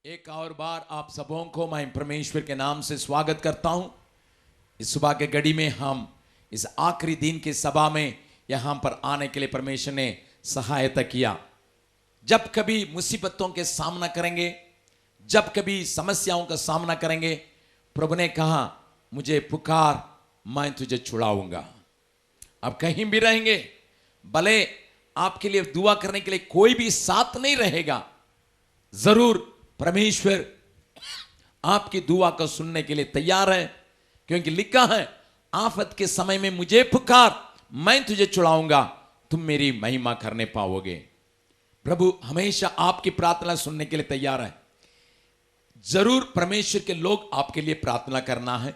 एक और बार आप सबों को मैं परमेश्वर के नाम से स्वागत करता हूं। इस सुबह के घड़ी में हम इस आखिरी दिन की सभा में यहां पर आने के लिए परमेश्वर ने सहायता किया। जब कभी मुसीबतों के सामना करेंगे, जब कभी समस्याओं का सामना करेंगे, प्रभु ने कहा मुझे पुकार, मैं तुझे छुड़ाऊंगा। अब कहीं भी रहेंगे, भले आपके लिए दुआ करने के लिए कोई भी साथ नहीं रहेगा, जरूर परमेश्वर आपकी दुआ को सुनने के लिए तैयार है, क्योंकि लिखा है आफत के समय में मुझे पुकार, मैं तुझे छुड़ाऊंगा, तुम मेरी महिमा करने पाओगे। प्रभु हमेशा आपकी प्रार्थना सुनने के लिए तैयार है। जरूर परमेश्वर के लोग आपके लिए प्रार्थना करना है।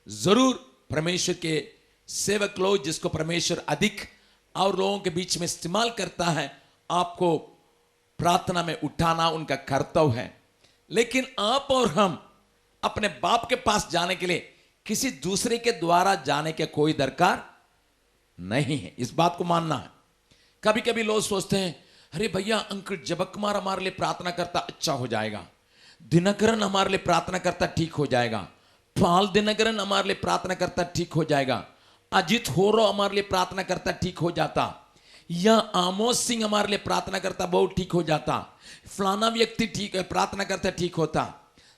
जरूर परमेश्वर के सेवक लोग, जिसको परमेश्वर अधिक और लोगों के बीच में इस्तेमाल करता है, आपको प्रार्थना में उठाना उनका कर्तव्य है। लेकिन आप और हम अपने बाप के पास जाने के लिए किसी दूसरे के द्वारा जाने के कोई दरकार नहीं है। इस बात को मानना है। कभी कभी लोग सोचते हैं, अरे भैया अंकल जबकुमार हमारे लिए प्रार्थना करता अच्छा हो जाएगा, दिनकरन हमारे लिए प्रार्थना करता ठीक हो जाएगा, पाल दिनकरन हमारे लिए प्रार्थना करता ठीक हो जाएगा, अजित होरो हमारे लिए प्रार्थना करता ठीक हो जाता, या आमोस सिंह हमारे लिए प्रार्थना करता बहुत ठीक हो जाता, फलाना व्यक्ति ठीक है प्रार्थना करता ठीक होता।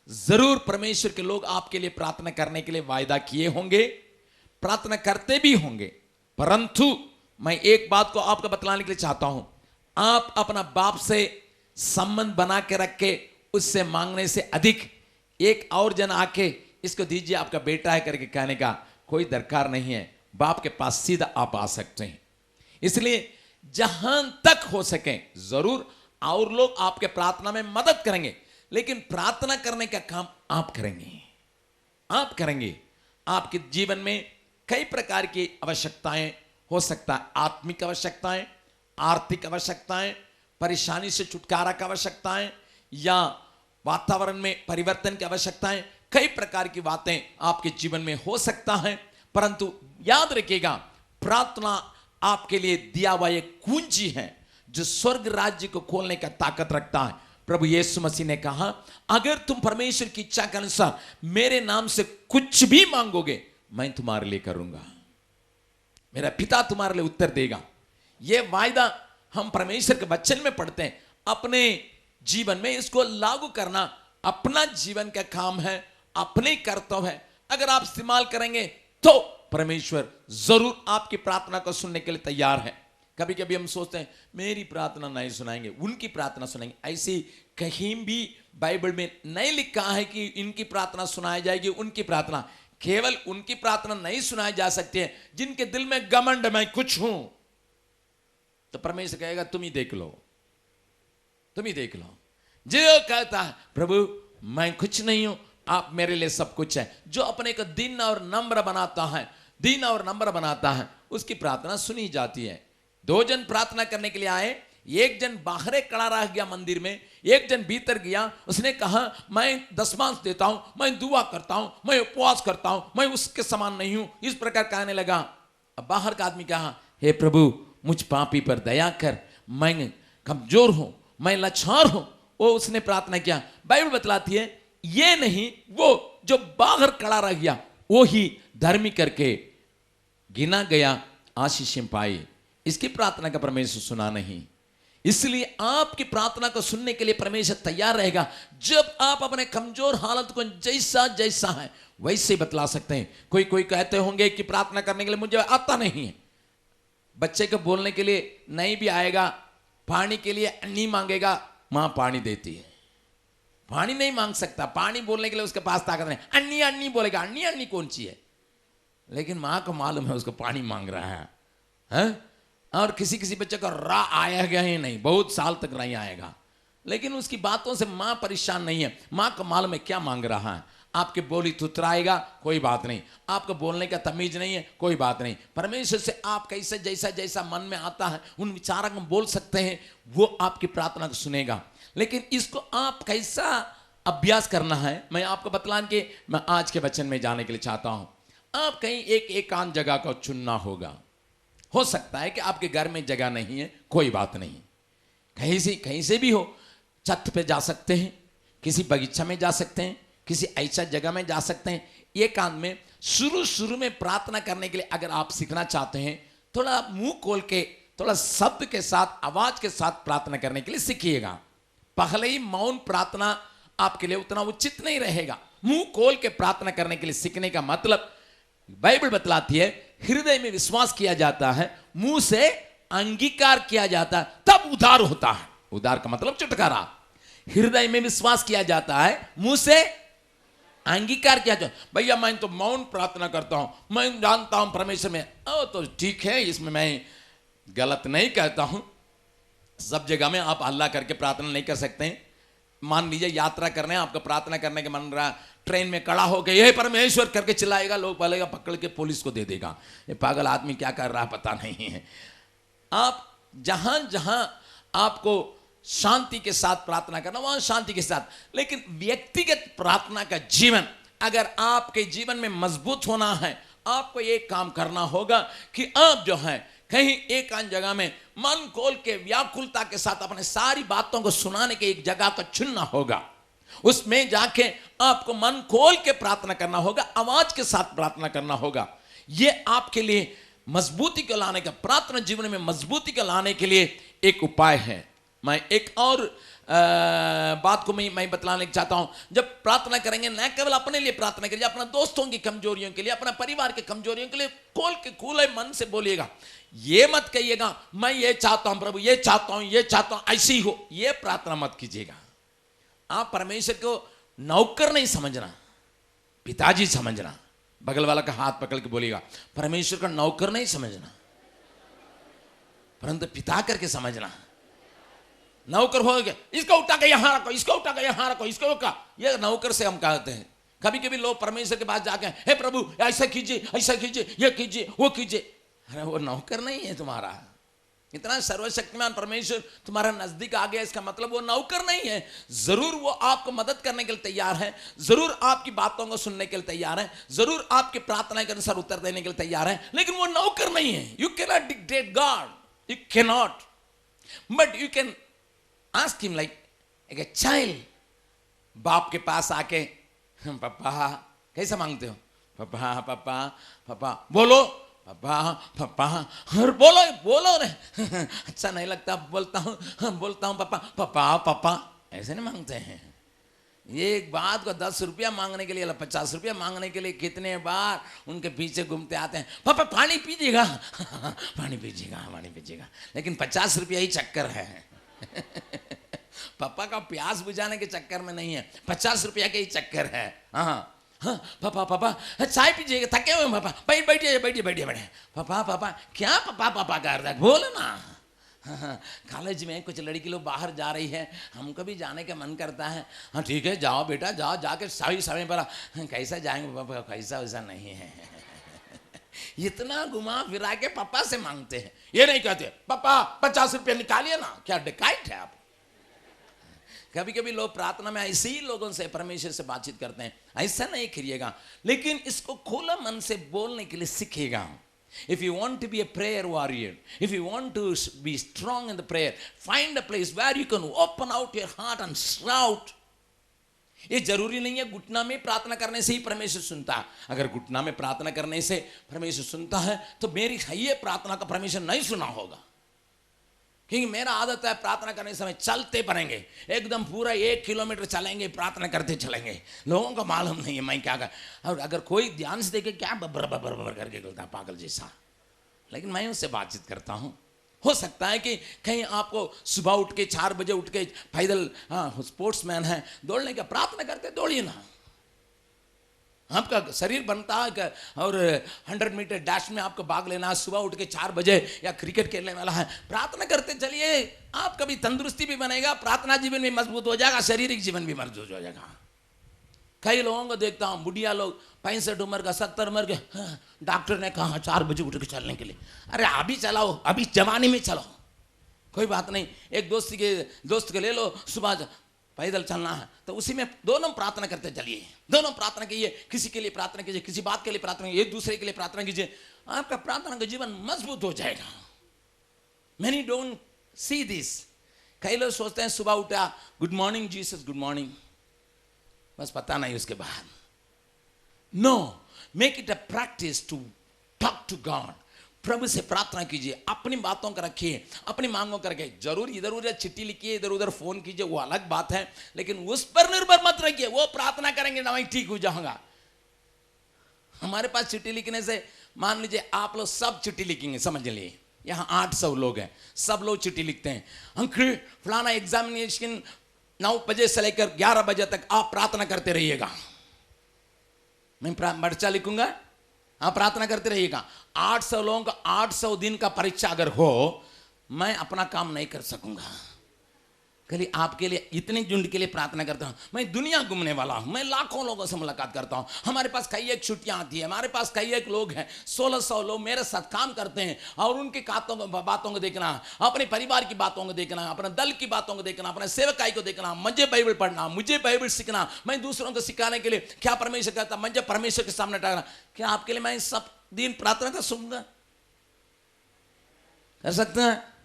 जरूर परमेश्वर के लोग आपके लिए प्रार्थना करने के लिए वायदा किए होंगे, प्रार्थना करते भी होंगे। परंतु मैं एक बात को आपको बतलाने के लिए चाहता हूं, आप अपना बाप से संबंध बना के रख के उससे मांगने से अधिक एक और जन आके इसको दीजिए आपका बेटा है करके कहने का कोई दरकार नहीं है। बाप के पास सीधा आप आ सकते हैं। इसलिए जहां तक हो सके जरूर और लोग आपके प्रार्थना में मदद करेंगे, लेकिन प्रार्थना करने का काम आप करेंगे। आप करेंगे। आपके जीवन में कई प्रकार की आवश्यकताएं हो सकता है, आत्मिक आवश्यकताएं, आर्थिक आवश्यकताएं, परेशानी से छुटकारा की आवश्यकताएं, या वातावरण में परिवर्तन की आवश्यकताएं, कई प्रकार की बातें आपके जीवन में हो सकता है। परंतु याद रखिएगा, प्रार्थना आपके लिए दिया हुआ एक कुंजी है जो स्वर्ग राज्य को खोलने का ताकत रखता है। प्रभु यीशु मसीह ने कहा, अगर तुम परमेश्वर की इच्छा के अनुसार मेरे नाम से कुछ भी मांगोगे, मैं तुम्हारे लिए करूंगा, मेरा पिता तुम्हारे लिए उत्तर देगा। यह वायदा हम परमेश्वर के वचन में पढ़ते हैं। अपने जीवन में इसको लागू करना अपना जीवन का काम है, अपने कर्तव्य है। अगर आप इस्तेमाल करेंगे तो परमेश्वर जरूर आपकी प्रार्थना को सुनने के लिए तैयार है। कभी कभी हम सोचते हैं मेरी प्रार्थना नहीं सुनाएंगे, उनकी प्रार्थना सुनाएंगे। ऐसी कहीं भी बाइबल में नहीं लिखा है कि इनकी प्रार्थना सुनाई जाएगी, उनकी प्रार्थना। केवल उनकी प्रार्थना नहीं सुनाई जा सकती है जिनके दिल में घमंड मैं कुछ हूं। तो परमेश्वर कहेगा तुम ही देख लो, तुम ही देख लो। जो कहता है प्रभु मैं कुछ नहीं हूं, आप मेरे लिए सब कुछ है, जो अपने को दीन और नम्र बनाता है, दीन और नम्र बनाता है, उसकी प्रार्थना सुनी जाती है। दो जन प्रार्थना करने के लिए आए, एक जन बाहर खड़ा रह गया मंदिर में, एक जन भीतर गया। उसने कहा मैं दशमांश देता हूं, मैं दुआ करता हूं, मैं उपवास करता हूं, मैं उसके समान नहीं हूं, इस प्रकार कहने लगा। अब बाहर का आदमी कहा, हे प्रभु मुझ पापी पर दया कर, मैं कमजोर हूं, मैं लाचार हूं। वो उसने प्रार्थना किया। बाइबल बतलाती है ये नहीं, वो जो बाहर खड़ा रह गया वो ही धर्मी करके गिना गया, आशीषें पाई। इसकी प्रार्थना का परमेश्वर सुना नहीं। इसलिए आपकी प्रार्थना को सुनने के लिए परमेश्वर तैयार रहेगा जब आप अपने कमजोर हालत को जैसा जैसा है वैसे बतला सकते हैं। कोई कहते होंगे कि प्रार्थना करने के लिए मुझे आता नहीं है। बच्चे को बोलने के लिए नहीं भी आएगा, पानी के लिए नहीं मांगेगा, मां पानी देती है। पानी नहीं मांग सकता, पानी बोलने के लिए उसके पास ताकत नहीं। अन्नी अन्नी बोलेगा, अन्नी अन्नी कौन सी है, लेकिन मां को मालूम है उसको पानी मांग रहा है। और किसी किसी बच्चे को रा आया गया ही नहीं, बहुत साल तक नहीं आएगा, लेकिन उसकी बातों से मां परेशान नहीं है। मां को मालूम है क्या मांग रहा है। आपके बोली तुतराएगा, कोई बात नहीं। आपको बोलने का तमीज नहीं है, कोई बात नहीं। परमेश्वर से आप कैसे जैसा जैसा मन में आता है उन विचारों को बोल सकते हैं, वो आपकी प्रार्थना को सुनेगा। लेकिन इसको आप कैसा अभ्यास करना है, मैं आपको बतलाने के मैं आज के वचन में जाने के लिए चाहता हूं। आप कहीं एक एकांत जगह को चुनना होगा। हो सकता है कि आपके घर में जगह नहीं है, कोई बात नहीं, कहीं से भी हो, छत पे जा सकते हैं, किसी बगीचा में जा सकते हैं, किसी ऐसा जगह में जा सकते हैं। एकांत में शुरू में प्रार्थना करने के लिए अगर आप सीखना चाहते हैं, थोड़ा मुंह खोल के, थोड़ा शब्द के साथ, आवाज के साथ प्रार्थना करने के लिए सीखिएगा। पहले ही मौन प्रार्थना आपके लिए उतना उचित नहीं रहेगा। मुंह खोल के प्रार्थना करने के लिए सीखने का मतलब बाइबल बतलाती है, हृदय में विश्वास किया जाता है, मुंह से अंगीकार किया जाता है, तब उद्धार होता है। उद्धार का मतलब छुटकारा। हृदय में विश्वास किया जाता है, मुंह से अंगीकार किया जाता है। भैया मैं तो मौन प्रार्थना करता हूं, मैं जानता हूं परमेश्वर में, तो ठीक है, इसमें मैं गलत नहीं कहता हूं। सब जगह में आप हल्ला करके प्रार्थना नहीं कर सकते हैं। मान लीजिए यात्रा कर रहे हैं, आपका प्रार्थना करने के मन रहा, ट्रेन में खड़ा होकर ये परमेश्वर करके चिल्लाएगा, लोग बोलेगा, पकड़ के पुलिस को दे देगा, ये पागल आदमी क्या कर रहा है पता नहीं है। आप जहां जहां आपको शांति के साथ प्रार्थना करना, वहां शांति के साथ। लेकिन व्यक्तिगत प्रार्थना का जीवन अगर आपके जीवन में मजबूत होना है, आपको एक काम करना होगा कि आप जो है कहीं एक अन्य जगह में मन खोल के व्याकुलता के साथ अपने सारी बातों को सुनाने के एक जगह को चुनना होगा। उसमें जाके आपको मन खोल के प्रार्थना करना होगा, आवाज के साथ प्रार्थना करना होगा। यह आपके लिए मजबूती को लाने का, प्रार्थना जीवन में मजबूती को लाने के लिए एक उपाय है। मैं एक और बात को मैं बतलाने चाहता हूं। जब प्रार्थना करेंगे, न केवल अपने लिए प्रार्थना करिए, अपना दोस्तों की कमजोरियों के लिए, अपना परिवार के कमजोरियों के लिए खोल के खुले मन से बोलिएगा। ये मत कहिएगा मैं ये चाहता हूं प्रभु, ये चाहता हूं, ये चाहता हूं, ऐसी हो, ये प्रार्थना मत कीजिएगा। आप परमेश्वर को नौकर नहीं समझना, पिताजी समझना। बगल वाला का हाथ पकड़ के बोलिएगा, परमेश्वर का नौकर नहीं समझना, परंतु पिता करके समझना। नौकर हो गया, इसको उठा के यहां रखो, इसको उठा के यहां रखो, इसको उठा, ये नौकर से हम कहते हैं। कभी कभी लोग परमेश्वर के पास जाके, हे प्रभु ऐसा कीजिए, ऐसा कीजिए, ये कीजिए, वो कीजिए। अरे वो नौकर नहीं है तुम्हारा। इतना सर्वशक्तिमान परमेश्वर तुम्हारा नजदीक आ गया, इसका मतलब वो नौकर नहीं है। जरूर वो आपको मदद करने के लिए तैयार है, जरूर आपकी बातों को सुनने के लिए तैयार है, जरूर आपकी प्रार्थना के अनुसार उत्तर देने के लिए तैयार है, लेकिन वो नौकर नहीं है। You can not dictate God, you can not, but you can ask him like एक चाइल्ड। बाप के पास आके, पापा कैसा मांगते हो, पापा पापा पापा, बोलो पापा पापा, और बोलो बोलो रे अच्छा नहीं लगता, बोलता हूँ पापा पापा पापा, ऐसे नहीं मांगते हैं। एक बात को 10 रुपया मांगने के लिए, 50 रुपया मांगने के लिए कितने बार उनके पीछे घूमते आते हैं। पापा पानी पीजिएगा पानी पीजिएगा, पानी पीजिएगा, लेकिन 50 रुपया ही चक्कर है पापा का प्यास बुझाने के चक्कर में नहीं है, 50 रुपया के ही चक्कर है। हाँ हाँ पापा पापा चाय पीजिएगा, थके हुए पापा, बैठिए बैठिए बैठिए बैठिए, पापा पापा क्या पापा पापा कर रहा है, बोलो ना। हाँ, कॉलेज में कुछ लड़की लोग बाहर जा रही है, हमको भी जाने का मन करता है। हाँ ठीक है, जाओ बेटा जाओ, जाके सही समय पर। कैसा जाएंगे पापा, कैसा वैसा नहीं है इतना घुमा फिरा के पापा से मांगते हैं। ये नहीं कहते पापा 50 रुपया निकालिए ना, क्या डकैत है आप। कभी कभी लोग प्रार्थना में ऐसे ही लोगों से, परमेश्वर से बातचीत करते हैं। ऐसा नहीं करिएगा, लेकिन इसको खुला मन से बोलने के लिए सीखिएगा। If you want to be a prayer warrior, if you want to be strong in the prayer, find a place where you can open out your heart and shout. ये जरूरी नहीं है घुटना में प्रार्थना करने से ही परमेश्वर सुनता है। अगर घुटना में प्रार्थना करने से परमेश्वर सुनता है, तो मेरी ये प्रार्थना का परमेश्वर नहीं सुना होगा। क्योंकि मेरा आदत है प्रार्थना करने समय चलते पड़ेंगे, एकदम पूरा 1 किलोमीटर चलेंगे, प्रार्थना करते चलेंगे। लोगों को मालूम नहीं है मैं क्या कर, और अगर कोई ध्यान से देखे क्या बबर बबर बबर करके बोलता पागल जैसा, लेकिन मैं उससे बातचीत करता हूँ। हो सकता है कि कहीं आपको सुबह उठ के 4 बजे उठ के पैदल, हाँ स्पोर्ट्समैन है, दौड़ने का, प्रार्थना करते दौड़िए ना, आपका शरीर बनता है। और 100 मीटर डैश में आपको भाग लेना है, सुबह उठ के 4 बजे, या क्रिकेट खेलने वाला है, प्रार्थना करते चलिए। आपका भी तंदुरुस्ती भी बनेगा, प्रार्थना जीवन भी मजबूत हो जाएगा, शारीरिक जीवन भी मजबूत हो जाएगा। कई लोगों को देखता हूँ, बुढ़िया लोग 65 उम्र का, 70 उम्र के, डॉक्टर ने कहा 4 बजे उठ के चलने के लिए। अरे अभी चलाओ, अभी जवानी में चलो, कोई बात नहीं। एक दोस्त के ले लो, सुबह पैदल चलना है तो उसी में दोनों प्रार्थना करते चलिए, दोनों प्रार्थना कीजिए, किसी के लिए प्रार्थना कीजिए, किसी बात के लिए प्रार्थना कीजिए, एक दूसरे के लिए प्रार्थना कीजिए, आपका प्रार्थना का जीवन मजबूत हो जाएगा। Many don't see this. कई लोग सोचते हैं सुबह उठा, good morning Jesus, good morning, बस पता नहीं उसके बाद। No, make it a practice to talk to God. प्रभु से प्रार्थना कीजिए, अपनी बातों को रखिए, अपनी मांगों को रखिए। जरूर इधर उधर चिट्ठी लिखिए, इधर उधर फोन कीजिए, वो अलग बात है, लेकिन उस पर निर्भर मत रखिए। वो प्रार्थना करेंगे ना मैं ठीक हो जाऊंगा। हमारे पास चिट्ठी लिखने से, मान लीजिए आप लोग सब चिट्ठी लिखेंगे, समझ लिए यहाँ 800 लोग हैं, सब लोग चिट्ठी लिखते हैं, अंकल फलाना एग्जामिनेशन 9 बजे से लेकर 11 बजे तक आप प्रार्थना करते रहिएगा। मैं पर्चा लिखूंगा, आप प्रार्थना करते रहिएगा। 800 लोगों का 800 दिन का परीक्षा अगर हो, मैं अपना काम नहीं कर सकूंगा। खाली आपके लिए, इतने झुंड के लिए प्रार्थना करता हूं। मैं दुनिया घूमने वाला हूं, मैं लाखों लोगों से मुलाकात करता हूं। हमारे पास कई एक छुट्टियां आती है, हमारे पास कई एक लोग हैं, 1600 लोग मेरे साथ काम करते हैं, और उनकी बातों को देखना, अपने परिवार की बातों को देखना, अपने दल की बातों को देखना, अपने सेवकाई को देखना, मुझे बाइबल पढ़ना, मुझे बाइबल सीखना, मैं दूसरों को सिखाने के लिए क्या परमेश्वर कहता, मुझे परमेश्वर के सामने टाकना। क्या आपके लिए मैं सब दिन प्रार्थना कर सकूंगा? कर सकते हैं?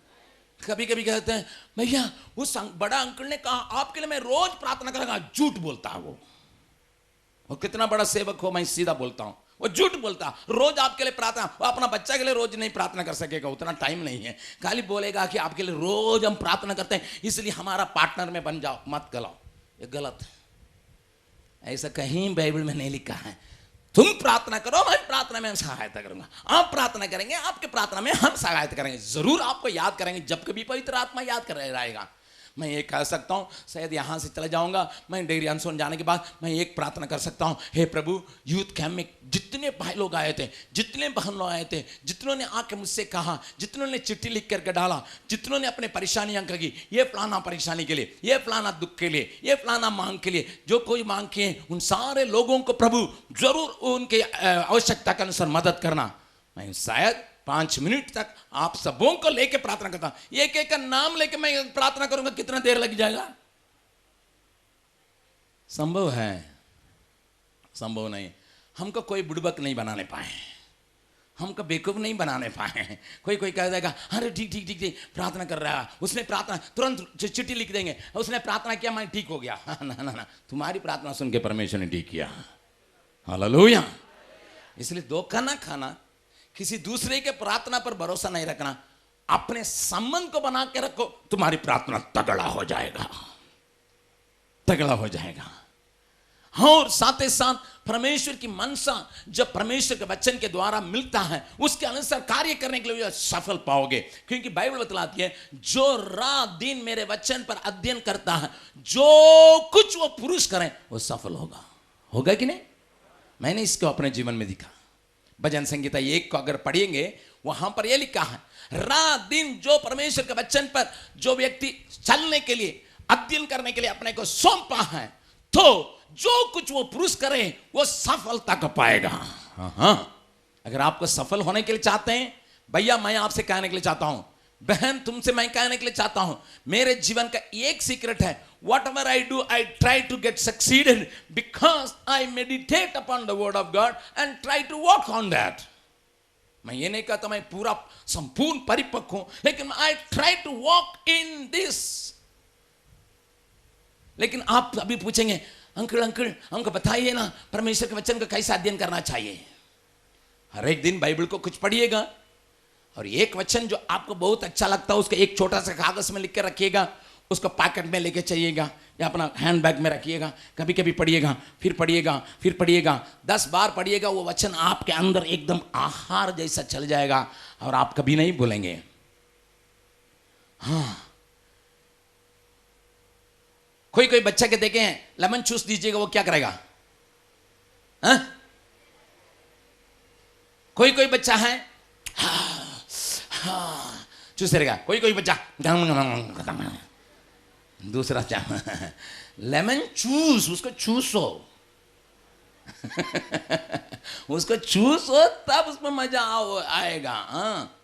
कभी कभी कहते हैं भैया उस बड़ा अंकल ने कहा आपके लिए मैं रोज प्रार्थना करूंगा। झूठ बोलता है वो कितना बड़ा सेवक हो, मैं सीधा बोलता हूं, वो झूठ बोलता। रोज आपके लिए प्रार्थना, वो अपना बच्चा के लिए रोज नहीं प्रार्थना कर सकेगा, उतना टाइम नहीं है। खाली बोलेगा कि आपके लिए रोज हम प्रार्थना करते हैं, इसलिए हमारा पार्टनर में बन जाओ। मत गलाओ, ये गलत है। ऐसा कहीं बाइबल में नहीं लिखा है। तुम प्रार्थना करो, मैं प्रार्थना में सहायता करूंगा। आप प्रार्थना करेंगे, आपके प्रार्थना में हम सहायता करेंगे। जरूर आपको याद करेंगे जब कभी पवित्र आत्मा याद कर रहेगा। मैं ये कह सकता हूँ, शायद यहाँ से चला जाऊँगा, मैं डेरी अनसोन जाने के बाद मैं एक प्रार्थना कर सकता हूँ, हे प्रभु यूथ कैंप में जितने भाई लोग आए थे, जितने बहन लोग आए थे, जितनों ने आके मुझसे कहा, जितनों ने चिट्ठी लिख करके डाला, जितनों ने अपने परेशानियाँ कही, ये फलाना परेशानी के लिए, ये फलाना दुख के लिए, ये फलाना मांग के लिए, जो कोई मांग के, उन सारे लोगों को प्रभु जरूर उनके आवश्यकता के अनुसार मदद करना। मैं शायद 5 मिनट तक आप सबों को लेके प्रार्थना करता हूं। एक एक का नाम लेके मैं प्रार्थना करूंगा, कितना देर लग जाएगा? संभव है? संभव नहीं। हमको कोई बुड़बक नहीं बनाने पाए, हमको बेवकूफ नहीं बनाने पाए। कोई कोई कह देगा अरे ठीक ठीक ठीक ठीक प्रार्थना कर रहा है, उसने प्रार्थना, तुरंत चिट्ठी लिख देंगे, उसने प्रार्थना किया मैं ठीक हो गया। ना ना ना, तुम्हारी प्रार्थना सुन के परमेश्वर ने ठीक किया। हालेलुया। इसलिए धोखा ना खाना, किसी दूसरे के प्रार्थना पर भरोसा नहीं रखना, अपने संबंध को बना के रखो, तुम्हारी प्रार्थना तगड़ा हो जाएगा, तगड़ा हो जाएगा। और साथ ही साथ परमेश्वर की मनसा जब परमेश्वर के वचन के द्वारा मिलता है, उसके अनुसार कार्य करने के लिए सफल पाओगे। क्योंकि बाइबल बतलाती है जो रात दिन मेरे वचन पर अध्ययन करता है, जो कुछ वो पुरुष करें वो सफल होगा। होगा कि नहीं? मैंने इसको अपने जीवन में दिखा। भजन संगीता 1 को अगर पढ़ेंगे, वहां पर यह लिखा है, रात दिन जो परमेश्वर के वचन पर जो व्यक्ति चलने के लिए, अध्ययन करने के लिए अपने को सौंपा है, तो जो कुछ वो पुरुष करे वो सफलता को पाएगा। हाँ, अगर आपको सफल होने के लिए चाहते हैं, भैया मैं आपसे कहने के लिए चाहता हूं, बहन तुमसे मैं कहने के लिए चाहता हूं, मेरे जीवन का एक सीक्रेट है, whatever I do, I try to get succeeded because I meditate upon the word of God and try to walk on that. मैं ये नहीं कहता मैं पूरा संपूर्ण परिपक्व हूं, लेकिन I try to walk in this. लेकिन आप अभी पूछेंगे अंकल अंकल हमको बताइए ना परमेश्वर के वचन का कैसे अध्ययन करना चाहिए। हर एक दिन बाइबल को कुछ पढ़िएगा, और एक वचन जो आपको बहुत अच्छा लगता है उसको एक छोटा सा कागज में लिख कर रखिएगा, उसको पैकेट में लेके चलिएगा या अपना हैंड बैग में रखिएगा। कभी कभी पढ़िएगा, फिर पढ़िएगा, फिर पढ़िएगा, 10 बार पढ़िएगा, वो वचन आपके अंदर एकदम आहार जैसा चल जाएगा और आप कभी नहीं भूलेंगे। हाँ, कोई कोई बच्चा के देखे हैं लेमन जूस दीजिएगा, वो क्या करेगा? हाँ? कोई कोई बच्चा है हाँ चूस रहेगा, कोई कोई बच्चा दूसरा लेमन चूस, उसको चूसो उसको चूसो तब उसमें मजा आएगा। हाँ,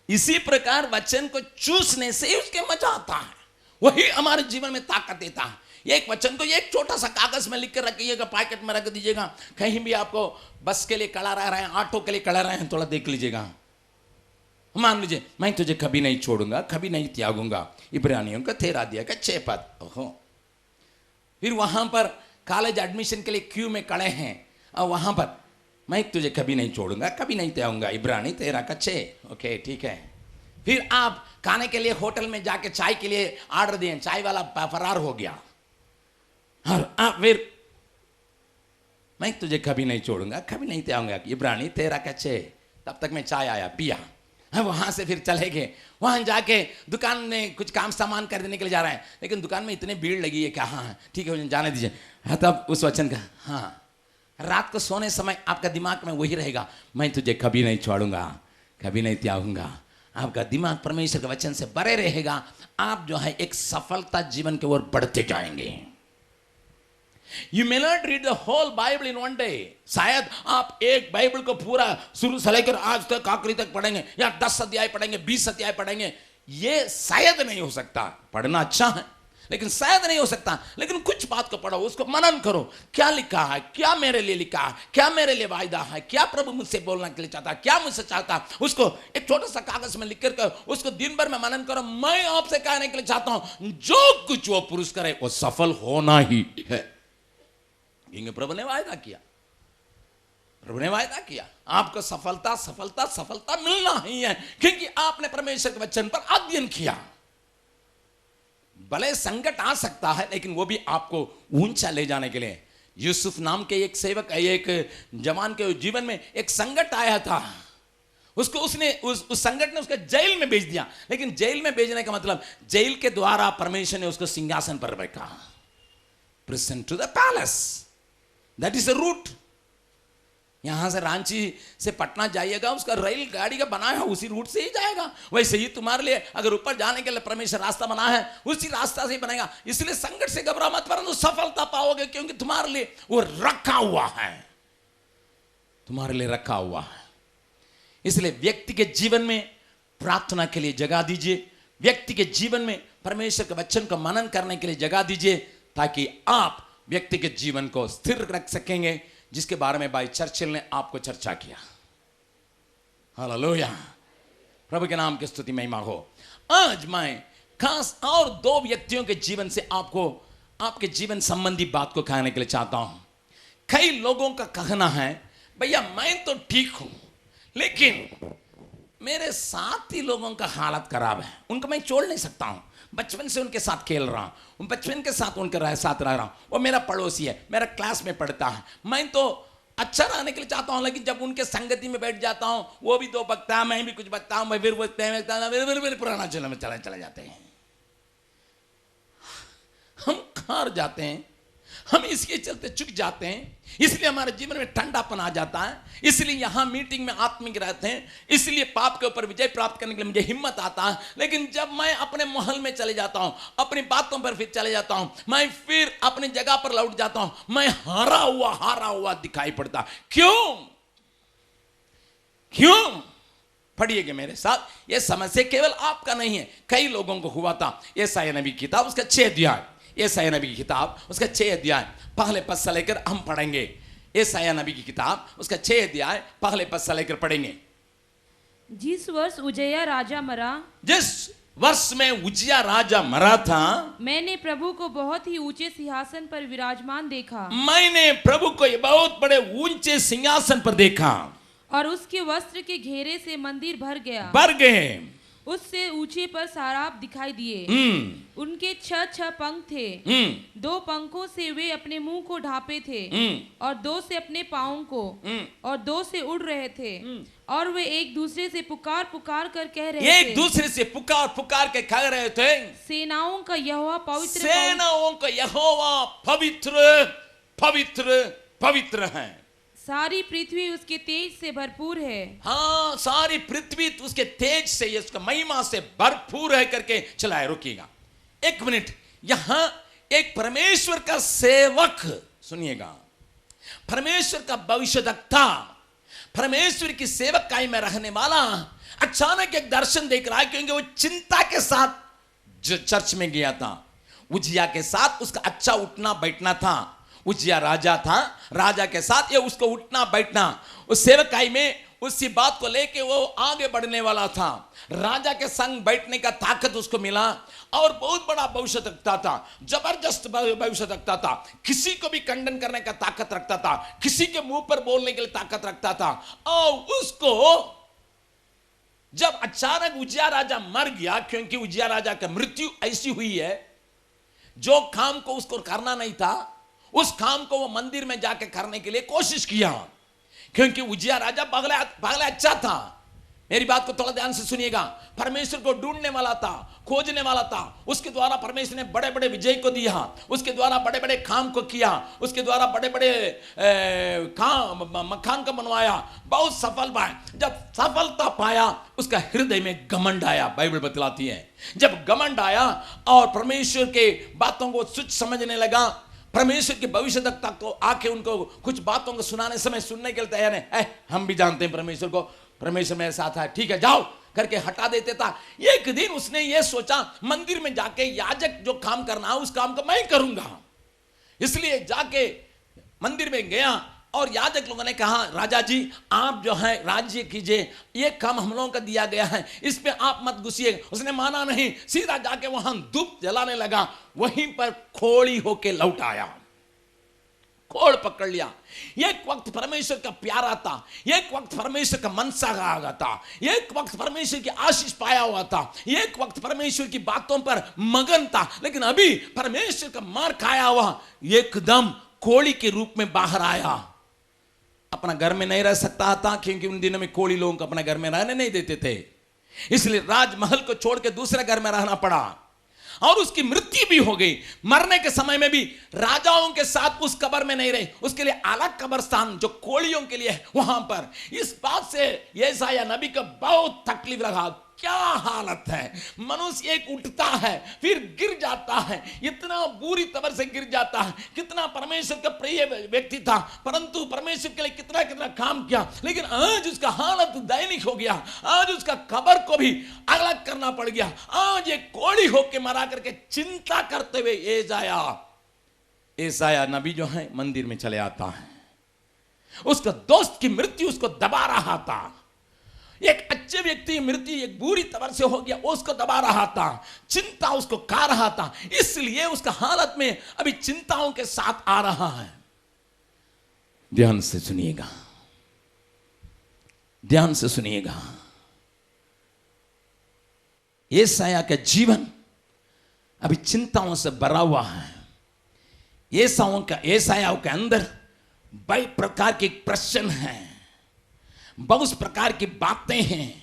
इसी प्रकार वचन को चूसने से ही उसके मजा आता है, वही हमारे जीवन में ताकत देता है। एक वचन को एक छोटा सा कागज में लिख कर रखिएगा, पैकेट में रख दीजिएगा। कहीं भी आपको बस के लिए खड़ा रह रहे हैं, ऑटो के लिए खड़ा रहे हैं, थोड़ा देख लीजिएगा। मान लीजिए मैं तुझे कभी नहीं छोड़ूंगा, कभी नहीं त्यागूंगा, इब्रानियों का 13 अध्याय का 6 पद। ओहो, फिर वहां पर कॉलेज एडमिशन के लिए क्यू में खड़े हैं और वहां पर मैं तुझे कभी नहीं छोड़ूंगा, कभी नहीं त्याऊंगा, इब्रानी 13:6। ओके ठीक है। फिर आप खाने के लिए होटल में जाके चाय के लिए ऑर्डर दिए, चाय वाला फरार हो गया और आप फिर मैं तुझे कभी नहीं छोड़ूंगा, कभी नहीं त्याऊंगा, इब्रानी 13:6। तब तक मैं चाय आया पिया, वहां से फिर चले गए, वहां जाके दुकान में कुछ काम सामान खरीदने के लिए जा रहे हैं, लेकिन दुकान में इतनी भीड़ लगी है कि हाँ ठीक है जाने दीजिए। तब उस वचन का हाँ, रात को सोने समय आपका दिमाग में वही रहेगा, मैं तुझे कभी नहीं छोड़ूंगा, कभी नहीं त्यागूंगा। आपका दिमाग परमेश्वर के वचन से भरे रहेगा, आप जो है एक सफलता जीवन की ओर बढ़ते जाएंगे। You may not read the whole Bible in one day. शायद आप एक बाइबल को पूरा शुरू से लेकर आज तक आखिरी तक पढ़ेंगे या 10 अध्याय पढ़ेंगे, 20 अध्याय पढ़ेंगे, ये शायद नहीं हो सकता। पढ़ना अच्छा है लेकिन शायद नहीं हो सकता। लेकिन कुछ बात को पढ़ो, उसको मनन करो, क्या लिखा है, क्या मेरे लिए लिखा है, क्या मेरे लिए वायदा है, क्या प्रभु मुझसे बोलना के लिए चाहता है, क्या मुझसे चाहता है, उसको एक छोटा सा कागज में लिख कर उसको दिन भर में मनन करो। मैं आपसे कहने के लिए चाहता हूं, जो कुछ वो पुरुष करे वो सफल होना ही है, क्योंकि प्रभु ने वायदा किया, प्रभु ने वायदा किया आपको सफलता सफलता सफलता मिलना ही है, क्योंकि आपने परमेश्वर के वचन पर अध्ययन किया। भले संकट आ सकता है लेकिन वो भी आपको ऊंचा ले जाने के लिए। यूसुफ नाम के एक सेवक, एक जवान के जीवन में एक संकट आया था, उसको उसने उस संकट ने उसको जेल में भेज दिया। लेकिन जेल में भेजने का मतलब जेल के द्वारा परमेश्वर ने उसको सिंहासन पर रखा। Prison to the palace, that is the route. यहां से रांची से पटना जाइएगा, उसका रेल गाड़ी का बनाया है उसी रूट से ही जाएगा। वैसे ही तुम्हारे लिए अगर ऊपर जाने के लिए परमेश्वर रास्ता बना है, उसी रास्ता से ही बनेगा। इसलिए संकट से घबरा मत, परंतु सफलता पाओगे, क्योंकि तुम्हारे लिए वो रखा हुआ है, तुम्हारे लिए रखा हुआ है। इसलिए व्यक्ति के जीवन में प्रार्थना के लिए जगह दीजिए, व्यक्ति के जीवन में परमेश्वर के वचन को मनन करने के लिए जगह दीजिए, ताकि आप व्यक्ति के जीवन को स्थिर रख सकेंगे, जिसके बारे में भाई चर्चिल ने आपको चर्चा किया। हालेलुया, प्रभु के नाम की स्तुति महिमा हो। आज मैं खास और 2 व्यक्तियों के जीवन से आपको आपके जीवन संबंधी बात को कहने के लिए चाहता हूं। कई लोगों का कहना है, भैया मैं तो ठीक हूं लेकिन मेरे साथी लोगों का हालत खराब है, उनको मैं छोड़ नहीं सकता हूं, बचपन से उनके साथ खेल रहा हूं, बचपन के साथ उनके साथ रह रहा हूं, वो मेरा पड़ोसी है, मेरा क्लास में पढ़ता है, मैं तो अच्छा रहने के लिए चाहता हूं, लेकिन जब उनके संगति में बैठ जाता हूं, वो भी 2 बकता है, मैं भी कुछ बकता हूं, मैं फिर वो पुराना चला में चले जाते हैं। हम हार जाते हैं, हम इसके चलते चुक जाते हैं, इसलिए हमारे जीवन में ठंडापन आ जाता है, इसलिए यहां मीटिंग में आत्मिक रहते हैं, इसलिए पाप के ऊपर विजय प्राप्त करने के लिए मुझे हिम्मत आता है। लेकिन जब मैं अपने महल में चले जाता हूं, अपनी बातों पर फिर चले जाता हूं, मैं फिर अपनी जगह पर लौट जाता हूं, मैं हारा हुआ दिखाई पड़ता। क्यों क्यों? पढ़िएगा मेरे साथ, यह समस्या केवल आपका नहीं है, कई लोगों को हुआ था। यशायाह नबी की किताब उसका 6 अध्याय, यशायाह नबी की किताब उसका 6 अध्याय पहले पद से लेकर हम पढ़ेंगे। यशायाह नबी की किताब उसका 6 अध्याय पहले पद से लेकर पढ़ेंगे। जिस वर्ष उज्जियाह राजा मरा, जिस वर्ष में उज्जियाह राजा मरा था, मैंने प्रभु को बहुत ही ऊंचे सिंहासन पर विराजमान देखा, मैंने प्रभु को बहुत बड़े ऊंचे सिंहासन पर देखा, और उसके वस्त्र के घेरे से मंदिर भर गए, उससे ऊंचे पर साराप दिखाई दिए, उनके 6 पंख थे, 2 पंखों से वे अपने मुंह को ढांपे थे, और 2 से अपने पांवों को, और 2 से उड़ रहे थे, और वे एक दूसरे से पुकार पुकार कर कह रहे थे, एक दूसरे से पुकार पुकार के कह रहे थे, सेनाओं का यहोवा पवित्र, सेनाओं का यहोवा पवित्र पवित्र पवित्र है, सारी पृथ्वी उसके तेज से भरपूर है। हाँ, सारी पृथ्वी उसके तेज से, उसका महिमा से भरपूर है करके चलाए। रुकिएगा 1 मिनट, यहां एक परमेश्वर का सेवक, सुनिएगा, परमेश्वर का भविष्यद्वक्ता, परमेश्वर की सेवकाई में रहने वाला अचानक एक दर्शन देख रहा है, क्योंकि वो चिंता के साथ चर्च में गया था। उज्जियाह के साथ उसका अच्छा उठना बैठना था, उज्जियाह राजा था, राजा के साथ ये उसको उठना बैठना, उस सेवकाई में उसी बात को लेके वो आगे बढ़ने वाला था। राजा के संग बैठने का ताकत उसको मिला और बहुत बड़ा भविष्य रखता था, जबरदस्त भविष्य रखता था, किसी को भी खंडन करने का ताकत रखता था, किसी के मुंह पर बोलने के लिए ताकत रखता था। और उसको जब अचानक उजिया राजा मर गया, क्योंकि उजिया राजा की मृत्यु ऐसी हुई है, जो काम को उसको करना नहीं था उस काम को वो मंदिर में जाके करने के लिए कोशिश किया, क्योंकि उजिया राजा पगला अच्छा था। मेरी बात को थोड़ा ध्यान से सुनिएगा। परमेश्वर को ढूंढने वाला था, खोजने वाला था, उसके द्वारा परमेश्वर ने बड़े बड़े विजय को दिया, उसके द्वारा बड़े बड़े काम को किया, उसके द्वारा बड़े बड़े मकान को बनवाया, बहुत सफल पाया। जब सफलता पाया उसका हृदय में घमंड आया। बाइबल बतलाती है जब घमंड आया और परमेश्वर के बातों को तुच्छ समझने लगा, परमेश्वर के भविष्यवक्ता को आके उनको कुछ बातों को सुनाने समय सुनने के लिए तैयार है, हम भी जानते हैं परमेश्वर को, परमेश्वर मेरे साथ है, ठीक है जाओ करके हटा देते था। एक दिन उसने ये सोचा मंदिर में जाके याजक जो काम करना है उस काम को मैं करूंगा। इसलिए जाके मंदिर में गया और याजक लोगों ने कहा, राजा जी आप जो है राज्य कीजिए, ये काम हम लोगों का दिया गया है, इस पे आप मत घुसिए। उसने माना नहीं, सीधा जाके वहां धूप जलाने लगा, वहीं पर खोड़ी होके लौट आया, खोड़ पकड़ लिया। एक वक्त परमेश्वर का प्यारा था, एक वक्त परमेश्वर का मनसा आ गया था, एक वक्त परमेश्वर की आशीष पाया हुआ था, एक वक्त परमेश्वर की बातों पर मगन था, लेकिन अभी परमेश्वर का मार खाया हुआ एकदम कोड़ी के रूप में बाहर आया। अपना घर में नहीं रह सकता था, क्योंकि उन दिनों में कोड़ी लोगों को अपने घर में रहने नहीं देते थे, इसलिए राजमहल को छोड़ के दूसरे घर में रहना पड़ा और उसकी मृत्यु भी हो गई। मरने के समय में भी राजाओं के साथ उस कब्र में नहीं रहे, उसके लिए अलग कब्रस्तान जो कोड़ियों के लिए है वहां पर। इस बात से यशायाह नबी को बहुत तकलीफ लगा। क्या हालत है, मनुष्य एक उठता है फिर गिर जाता है, इतना बुरी तरह से गिर जाता है। कितना परमेश्वर का प्रिय व्यक्ति था, परंतु परमेश्वर के लिए कितना कितना काम किया, लेकिन आज उसका हालत दैनिक हो गया। आज उसका कब्र को भी अलग करना पड़ गया। आज एक कोड़ी होके मरा करके चिंता करते हुए यशायाह नबी जो है मंदिर में चले आता है। उसका दोस्त की मृत्यु उसको दबा रहा था। एक अच्छे व्यक्ति की मृत्यु एक बुरी तरह से हो गया, उसको दबा रहा था, चिंता उसको खा रहा था, इसलिए उसका हालत में अभी चिंताओं के साथ आ रहा है। ध्यान से सुनिएगा, ध्यान से सुनिएगा। यशायाह का जीवन अभी चिंताओं से भरा हुआ है। यशायाह के अंदर कई प्रकार के प्रश्न हैं, बहुत प्रकार की बातें हैं,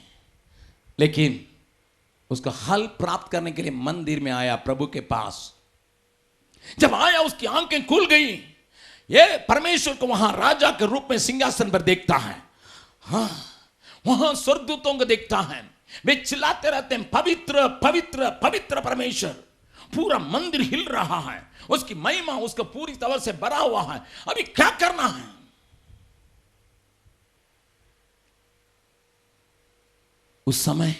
लेकिन उसका हल प्राप्त करने के लिए मंदिर में आया, प्रभु के पास। जब आया उसकी आंखें खुल गई। ये परमेश्वर को वहां राजा के रूप में सिंहासन पर देखता है, हाँ वहां स्वर्गदूतों को देखता है, वे चिल्लाते रहते हैं पवित्र पवित्र पवित्र परमेश्वर। पूरा मंदिर हिल रहा है, उसकी महिमा उसको पूरी तरह से भरा हुआ है। अभी क्या करना है? उस समय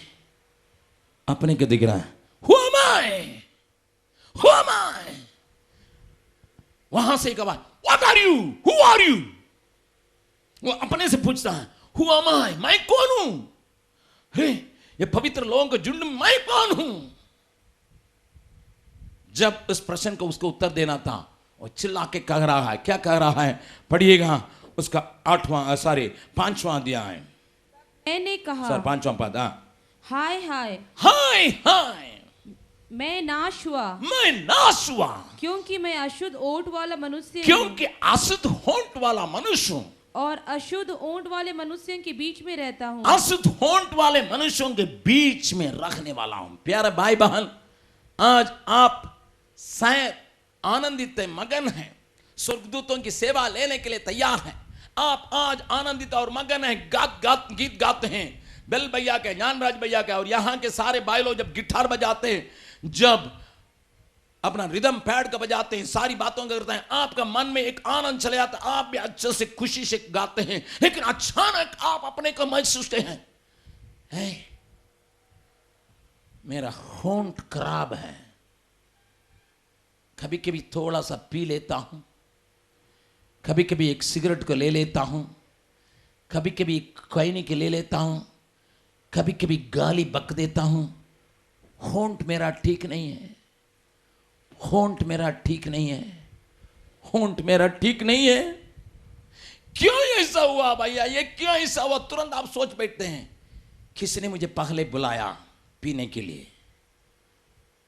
अपने को दिख रहा है, Who am I? Who am I? वहां से एक आवाज, What are you? Who are you? वो अपने से पूछता है, Who am I? मैं कौन हूं? अरे ये पवित्र लोगों के झुंड में मैं कौन हूं? जब इस प्रश्न को उसको उत्तर देना था, वो चिल्ला के कह रहा है, क्या कह रहा है? पढ़िएगा उसका 5वां अध्याय। मैंने कहा, सर 5वां पद, हाय हाय हाय हाय, मैं नाश हुआ, मैं नाश हुआ, क्योंकि मैं अशुद्ध ओंठ वाला मनुष्य हूँ, क्योंकि अशुद्ध होंठ वाला मनुष्य हूं और अशुद्ध ओंठ वाले मनुष्यों के बीच में रहता हूँ। अशुद्ध होंठ वाले मनुष्यों के बीच में रखने वाला हूं। प्यारे भाई बहन, आज आप शायद आनंदित मगन हैं, स्वर्गदूतों की सेवा लेने के लिए तैयार हैं। आप आज आनंदित और मगन हैं, गीत गाते हैं, बेल भैया के, ज्ञानराज भैया के और यहाँ के सारे भाई लोग जब गिटार बजाते हैं, जब अपना रिदम पैड का बजाते हैं, सारी बातों का करते हैं, आपका मन में एक आनंद चले आता है, आप भी अच्छे से खुशी से गाते हैं। लेकिन अचानक आप अपने को महसूस हैं, मेरा होंठ खराब है, कभी कभी थोड़ा सा पी लेता हूं, कभी कभी एक सिगरेट को ले लेता हूं, कभी कभी कहने के ले लेता हूं, कभी कभी गाली बक देता हूं। होंठ मेरा ठीक नहीं है, होंठ मेरा ठीक नहीं है, होंठ मेरा ठीक नहीं है। क्यों ऐसा हुआ भैया, ये क्यों ऐसा हुआ? तुरंत आप सोच बैठते हैं, किसने मुझे पहले बुलाया पीने के लिए?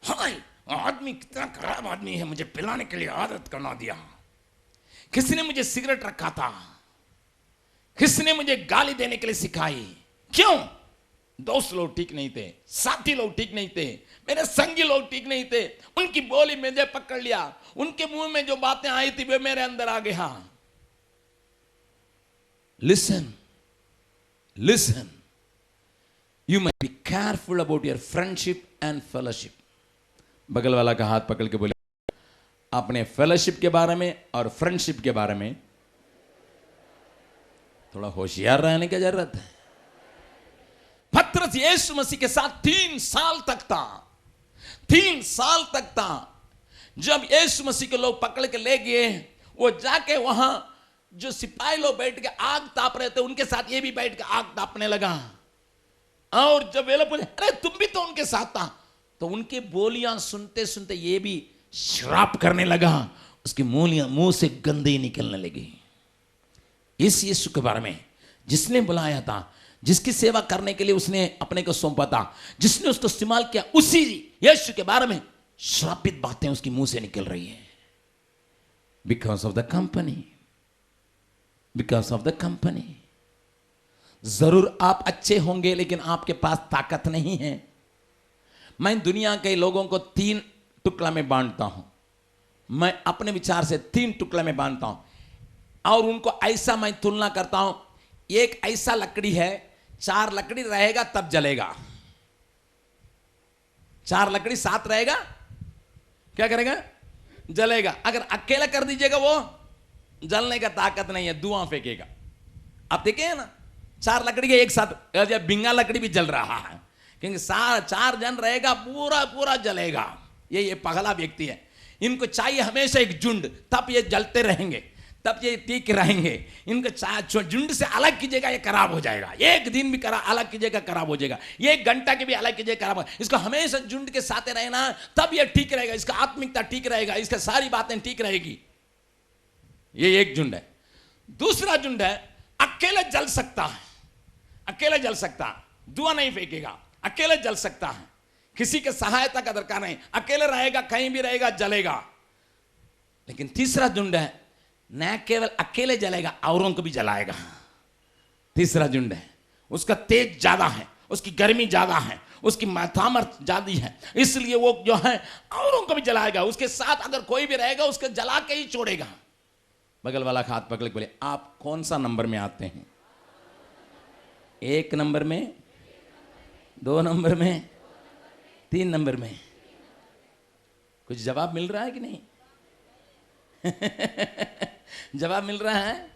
हाय, आदमी कितना खराब आदमी है, मुझे पिलाने के लिए आदत करना दिया। किसने मुझे सिगरेट रखा था, किसने मुझे गाली देने के लिए सिखाई? क्यों? दोस्त लोग ठीक नहीं थे, साथी लोग ठीक नहीं थे, मेरे संगी लोग ठीक नहीं थे। उनकी बोली मुझे पकड़ लिया, उनके मुंह में जो बातें आई थी वे मेरे अंदर आ गया। Listen, listen, you must be careful about your friendship and fellowship. बगल वाला का हाथ पकड़ के बोले, अपने फेलोशिप के बारे में और फ्रेंडशिप के बारे में थोड़ा होशियार रहने की जरूरत है। पतरस यीशु मसीह के साथ 3 साल तक था, 3 साल तक था। जब यीशु मसीह के लोग पकड़ के ले गए, वो जाके वहां जो सिपाही लोग बैठ के आग ताप रहे थे, उनके साथ ये भी बैठ के आग तापने लगा। और जब वे लोग बोले, अरे तुम भी तो उनके साथ था, तो उनकी बोलियां सुनते सुनते ये भी श्राप करने लगा। उसकी मुंह से गंदगी निकलने लगी। इस यीशु के बारे में जिसने बुलाया था, जिसकी सेवा करने के लिए उसने अपने को सौंपा था, जिसने उसको इस्तेमाल किया, उसी यीशु के बारे में श्रापित बातें उसकी मुंह से निकल रही है। Because of the company, because of the company. जरूर आप अच्छे होंगे, लेकिन आपके पास ताकत नहीं है। मैं दुनिया के लोगों को 3 टुकड़ा में बांटता हूं। मैं अपने विचार से 3 टुकड़ा में बांटता हूं, और उनको ऐसा मैं तुलना करता हूं। एक ऐसा लकड़ी है, 4 लकड़ी रहेगा तब जलेगा। 4 लकड़ी साथ रहेगा, क्या करेगा? जलेगा। अगर अकेला कर दीजिएगा, वो जलने का ताकत नहीं है, धुआं फेंकेगा। आप देखे ना, 4 लकड़ी के एक साथ, बिंगा लकड़ी भी जल रहा है, क्योंकि 4 जन रहेगा, पूरा पूरा जलेगा। ये पगला व्यक्ति है। इनको चाहिए हमेशा एक झुंड, तब ये जलते रहेंगे, तब ये टिक रहेंगे। इनको झुंड से अलग कीजिएगा, ये खराब हो जाएगा। एक दिन भी अलग कीजिएगा, खराब हो जाएगा। 1 घंटा के भी अलग कीजिएगा, खराब हो। इसको हमेशा झुंड के साथ रहना, तब ये ठीक रहेगा। इसका आत्मिकता ठीक रहेगा, इसका सारी बातें ठीक रहेगी। ये एक झुंड है। दूसरा झुंड है, अकेले जल सकता है, अकेले जल सकता है, धुआं नहीं फेंकेगा, अकेले जल सकता है, किसी के सहायता का दरकार नहीं, अकेले रहेगा, कहीं भी रहेगा, जलेगा। लेकिन तीसरा झुंड है, न केवल अकेले जलेगा, औरों को भी जलाएगा। तीसरा झुंड है, उसका तेज ज्यादा है, उसकी गर्मी ज्यादा है, उसकी सामर्थ ज्यादा है, इसलिए वो जो है औरों को भी जलाएगा। उसके साथ अगर कोई भी रहेगा, उसको जला के ही छोड़ेगा। बगल वाला हाथ पकड़ के बोले, आप कौन सा नंबर में आते हैं? 1 नंबर में, 2 नंबर में, 3 नंबर में? कुछ जवाब मिल रहा है कि नहीं? जवाब मिल रहा है?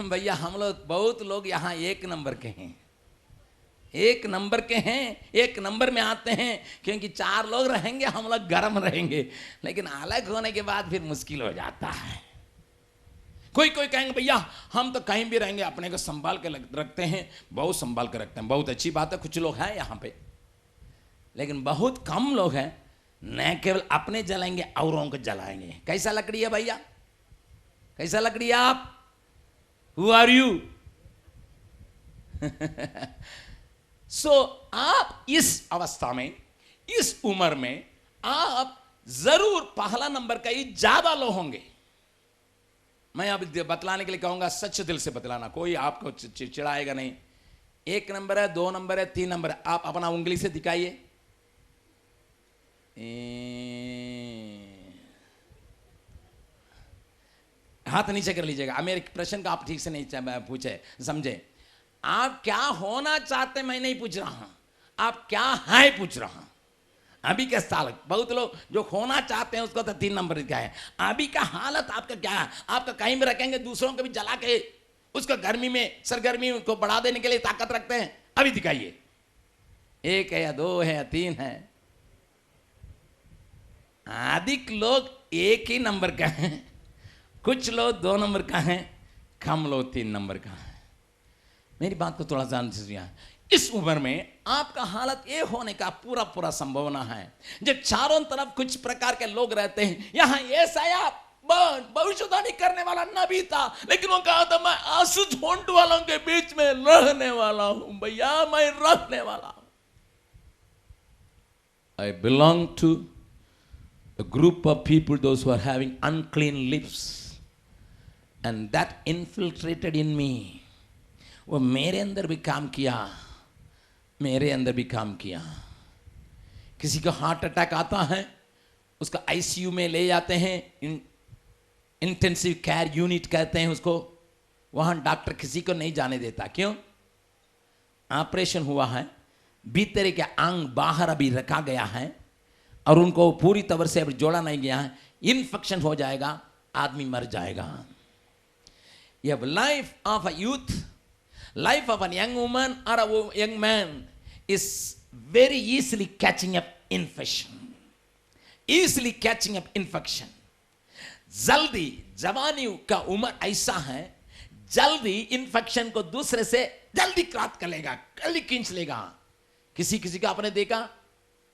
भैया हम लोग, बहुत लोग यहाँ 1 नंबर के हैं, 1 नंबर के हैं, 1 नंबर में आते हैं, क्योंकि 4 लोग रहेंगे, हम लोग गर्म रहेंगे। लेकिन अलग होने के बाद फिर मुश्किल हो जाता है। कोई कहेंगे भैया हम तो कहीं भी रहेंगे, अपने को संभाल के रखते हैं, बहुत संभाल के रखते हैं। बहुत अच्छी बात है, कुछ लोग हैं यहाँ पे, लेकिन बहुत कम लोग हैं, न केवल अपने जलाएंगे, औरों को जलाएंगे। कैसा लकड़ी है भैया? कैसा लकड़ी है आप? Who are you? सो आप इस अवस्था में, इस उम्र में, आप जरूर पहला नंबर का ही ज्यादा लोग होंगे। मैं अब बतलाने के लिए कहूंगा, सच दिल से बतलाना, कोई आपको चिढ़ाएगा नहीं। 1 नंबर है, 2 नंबर है, 3 नंबर है। आप अपना उंगली से दिखाइए। हाथ नीचे कर लीजिएगा। मेरे प्रश्न का आप ठीक से नहीं पूछे, समझे। आप क्या होना चाहते मैं नहीं पूछ रहा हूं, आप क्या है पूछ रहा हूं। अभी के साल बहुत लोग जो होना चाहते हैं उसको तो 3 नंबर का है। अभी का हालत आपका क्या है? आपका कहीं भी रखेंगे, दूसरों को भी जला के उसको गर्मी में, सरगर्मी को बढ़ा देने के लिए ताकत रखते हैं। अभी दिखाइए, 1 है या 2 है या 3 है? अधिक लोग 1 ही नंबर का है, कुछ लोग 2 नंबर का है, कम लो 3 नंबर का। मेरी बात को थोड़ा ध्यान से सुनिए। इस उम्र में आपका हालत ये होने का पूरा पूरा संभावना है। जब चारों तरफ कुछ प्रकार के लोग रहते हैं, यहाँ येसाया भविष्यवाणी करने वाला नबी था, लेकिन वो कहा था मैं आंसू झोंट वालों के बीच में रहने वाला हूं। भैया मैं रहने वाला हूं। I belong to a group of people, those who are having unclean lips, and that infiltrated in me. वो मेरे अंदर भी काम किया, मेरे अंदर भी काम किया। किसी को हार्ट अटैक आता है, उसका आईसीयू में ले जाते हैं, इंटेंसिव केयर यूनिट कहते हैं उसको। वहां डॉक्टर किसी को नहीं जाने देता। क्यों? ऑपरेशन हुआ है, भीतर के अंग बाहर अभी रखा गया है और उनको पूरी तरह से अभी जोड़ा नहीं गया है, इन्फेक्शन हो जाएगा, आदमी मर जाएगा। ये life of a youth, life of a young woman or a young man is very easily catching up infection, easily catching up infection. जल्दी, जवानी का उम्र ऐसा है, जल्दी इन्फेक्शन को दूसरे से जल्दी क्रात कर लेगा, जल्दी खींच लेगा। किसी किसी का आपने देखा,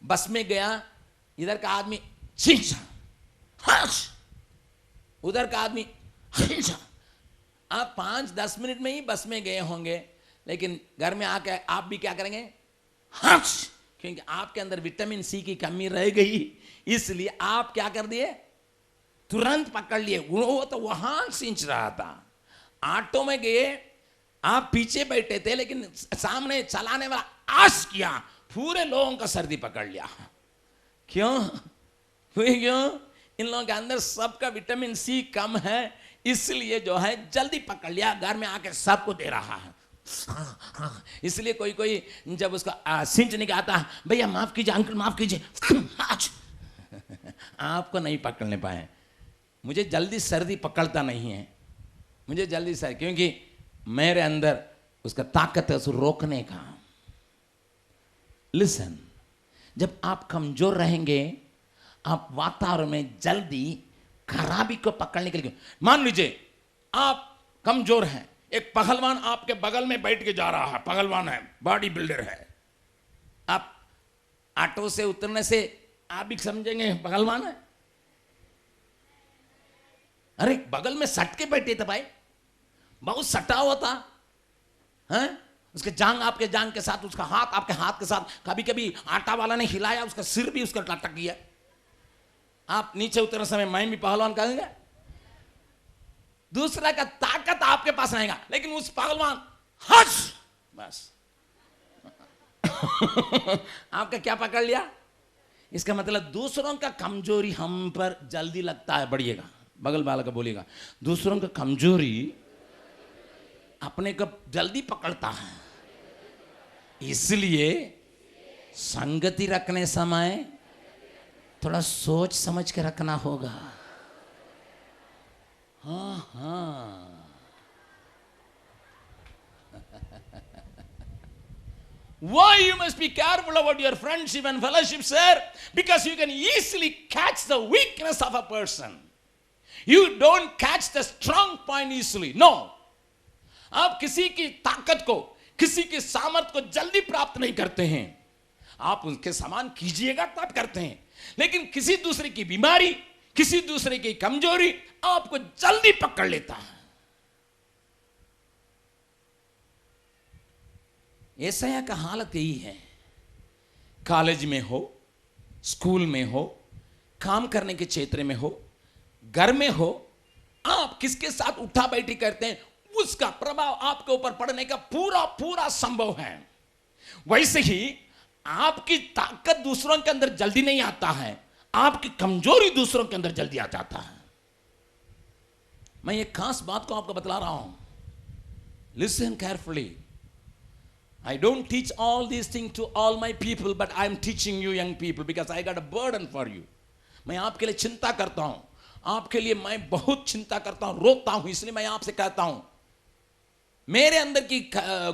बस में गया, इधर का आदमी छींचा, उधर का आदमी छींचा। आप 5-10 मिनट में ही बस में गए होंगे, लेकिन घर में आके आप भी क्या करेंगे? हंस, क्योंकि आपके अंदर विटामिन सी की कमी रह गई, इसलिए आप क्या कर दिए? तुरंत पकड़ लिए। वो तो वहां सींच रहा था। ऑटो में गए, आप पीछे बैठे थे, लेकिन सामने चलाने वाला आस किया, पूरे लोगों का सर्दी पकड़ लिया। क्यों? क्यों? इन लोगों के अंदर सबका विटामिन सी कम है, इसलिए जो है जल्दी पकड़ लिया, घर में आके सबको दे रहा है। इसलिए कोई कोई जब उसका सींचने का आता है, भैया माफ कीजिए अंकल, माफ कीजिए, आपको नहीं पकड़ने पाए। मुझे जल्दी सर्दी पकड़ता नहीं है, मुझे जल्दी सर्दी, क्योंकि मेरे अंदर उसका ताकत है उसको रोकने का। लिसन, जब आप कमजोर रहेंगे, आप वातावरण में जल्दी खराबी को पकड़ने के लिए, मान लीजिए आप कमजोर हैं, एक पहलवान आपके बगल में बैठ के जा रहा है, पहलवान है, बॉडी बिल्डर है, आप ऑटो से उतरने से आप भी समझेंगे पहलवान है। अरे बगल में सट के बैठे थे भाई, बहुत सटा हुआ था, हैं? उसके जांग आपके जांग के साथ, उसका हाथ आपके हाथ के साथ, कभी कभी आटा वाला ने हिलाया, उसका सिर भी उसका लटक गया। आप नीचे उतरने समय मैं भी पहलवान कहेंगे, दूसरा का ताकत आपके पास रहेगा, लेकिन उस पहलवान हंस बस आपका क्या पकड़ लिया? इसका मतलब दूसरों का कमजोरी हम पर जल्दी लगता है। बढ़िएगा, बगल वाला का बोलिएगा, दूसरों का कमजोरी अपने को जल्दी पकड़ता है। इसलिए संगति रखने समय थोड़ा सोच समझ के रखना होगा। हाँ हाँ Why you must be careful about your friendship and fellowship, sir? Because you can easily catch the weakness of a person. You don't catch the strong point easily. No. आप किसी की ताकत को, किसी की सामर्थ को जल्दी प्राप्त नहीं करते हैं। आप उनके समान कीजिएगा तब करते हैं, लेकिन किसी दूसरे की बीमारी, किसी दूसरे की कमजोरी आपको जल्दी पकड़ लेता है। ऐसा का हालत यही है। कॉलेज में हो, स्कूल में हो, काम करने के क्षेत्र में हो, घर में हो, आप किसके साथ उठा बैठी करते हैं, उसका प्रभाव आपके ऊपर पड़ने का पूरा पूरा संभव है। वैसे ही आपकी ताकत दूसरों के अंदर जल्दी नहीं आता है, आपकी कमजोरी दूसरों के अंदर जल्दी आ जाता है। मैं एक खास बात को आपको बतला रहा हूं। Listen carefully. I don't teach all these things to all my people, but I am teaching you young people because I got a burden for you. मैं आपके लिए चिंता करता हूं, आपके लिए मैं बहुत चिंता करता हूं, रोता हूं, इसलिए मैं आपसे कहता हूं, मेरे अंदर की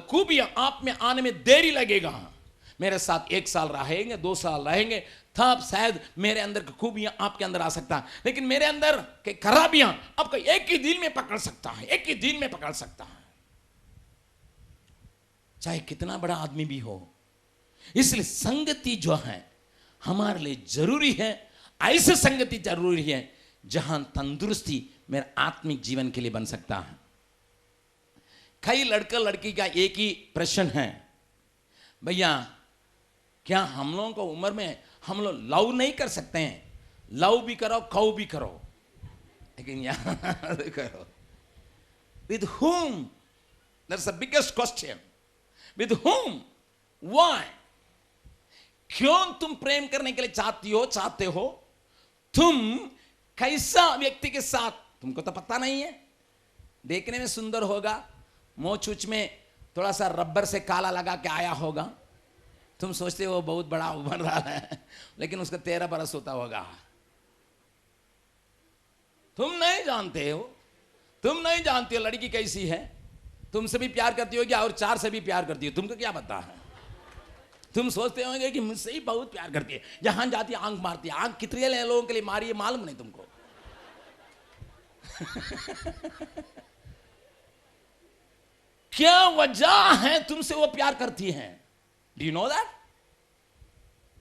खूबियां आप में आने में देरी लगेगा, मेरे साथ 1 साल रहेंगे, 2 साल रहेंगे, तब शायद मेरे अंदर की खूबियां आपके अंदर आ सकता है, लेकिन मेरे अंदर के खराबियां आपको एक ही दिन में पकड़ सकता है, एक ही दिन में पकड़ सकता है, चाहे कितना बड़ा आदमी भी हो। इसलिए संगति जो है हमारे लिए जरूरी है। ऐसे संगति जरूरी है जहां तंदुरुस्ती मेरे आत्मिक जीवन के लिए बन सकता है। कई लड़का लड़की का एक ही प्रश्न है, भैया क्या हम लोगों को उम्र में हम लोग लव नहीं कर सकते हैं? लव भी करो, कौ भी करो, लेकिन याद करो, with whom? That's the biggest question. With whom? Why? क्यों तुम प्रेम करने के लिए चाहते हो? तुम कैसा व्यक्ति के साथ, तुमको तो पता नहीं है। देखने में सुंदर होगा, मोछ में थोड़ा सा रबर से काला लगा के आया होगा, तुम सोचते हो बहुत बड़ा उभर रहा है, लेकिन उसका 13 बरस होता होगा। तुम नहीं जानते हो, तुम नहीं जानते हो लड़की कैसी है। तुमसे भी प्यार करती होगी और 4 से भी प्यार करती हो, तुमको क्या पता है। तुम सोचते होंगे कि मुझसे ही बहुत प्यार करती है, जहां जाती है आंख मारती है। आंख कितने लोगों के लिए मारी है मालूम नहीं तुमको। क्या वजह है तुमसे वो प्यार करती है? Do you know that?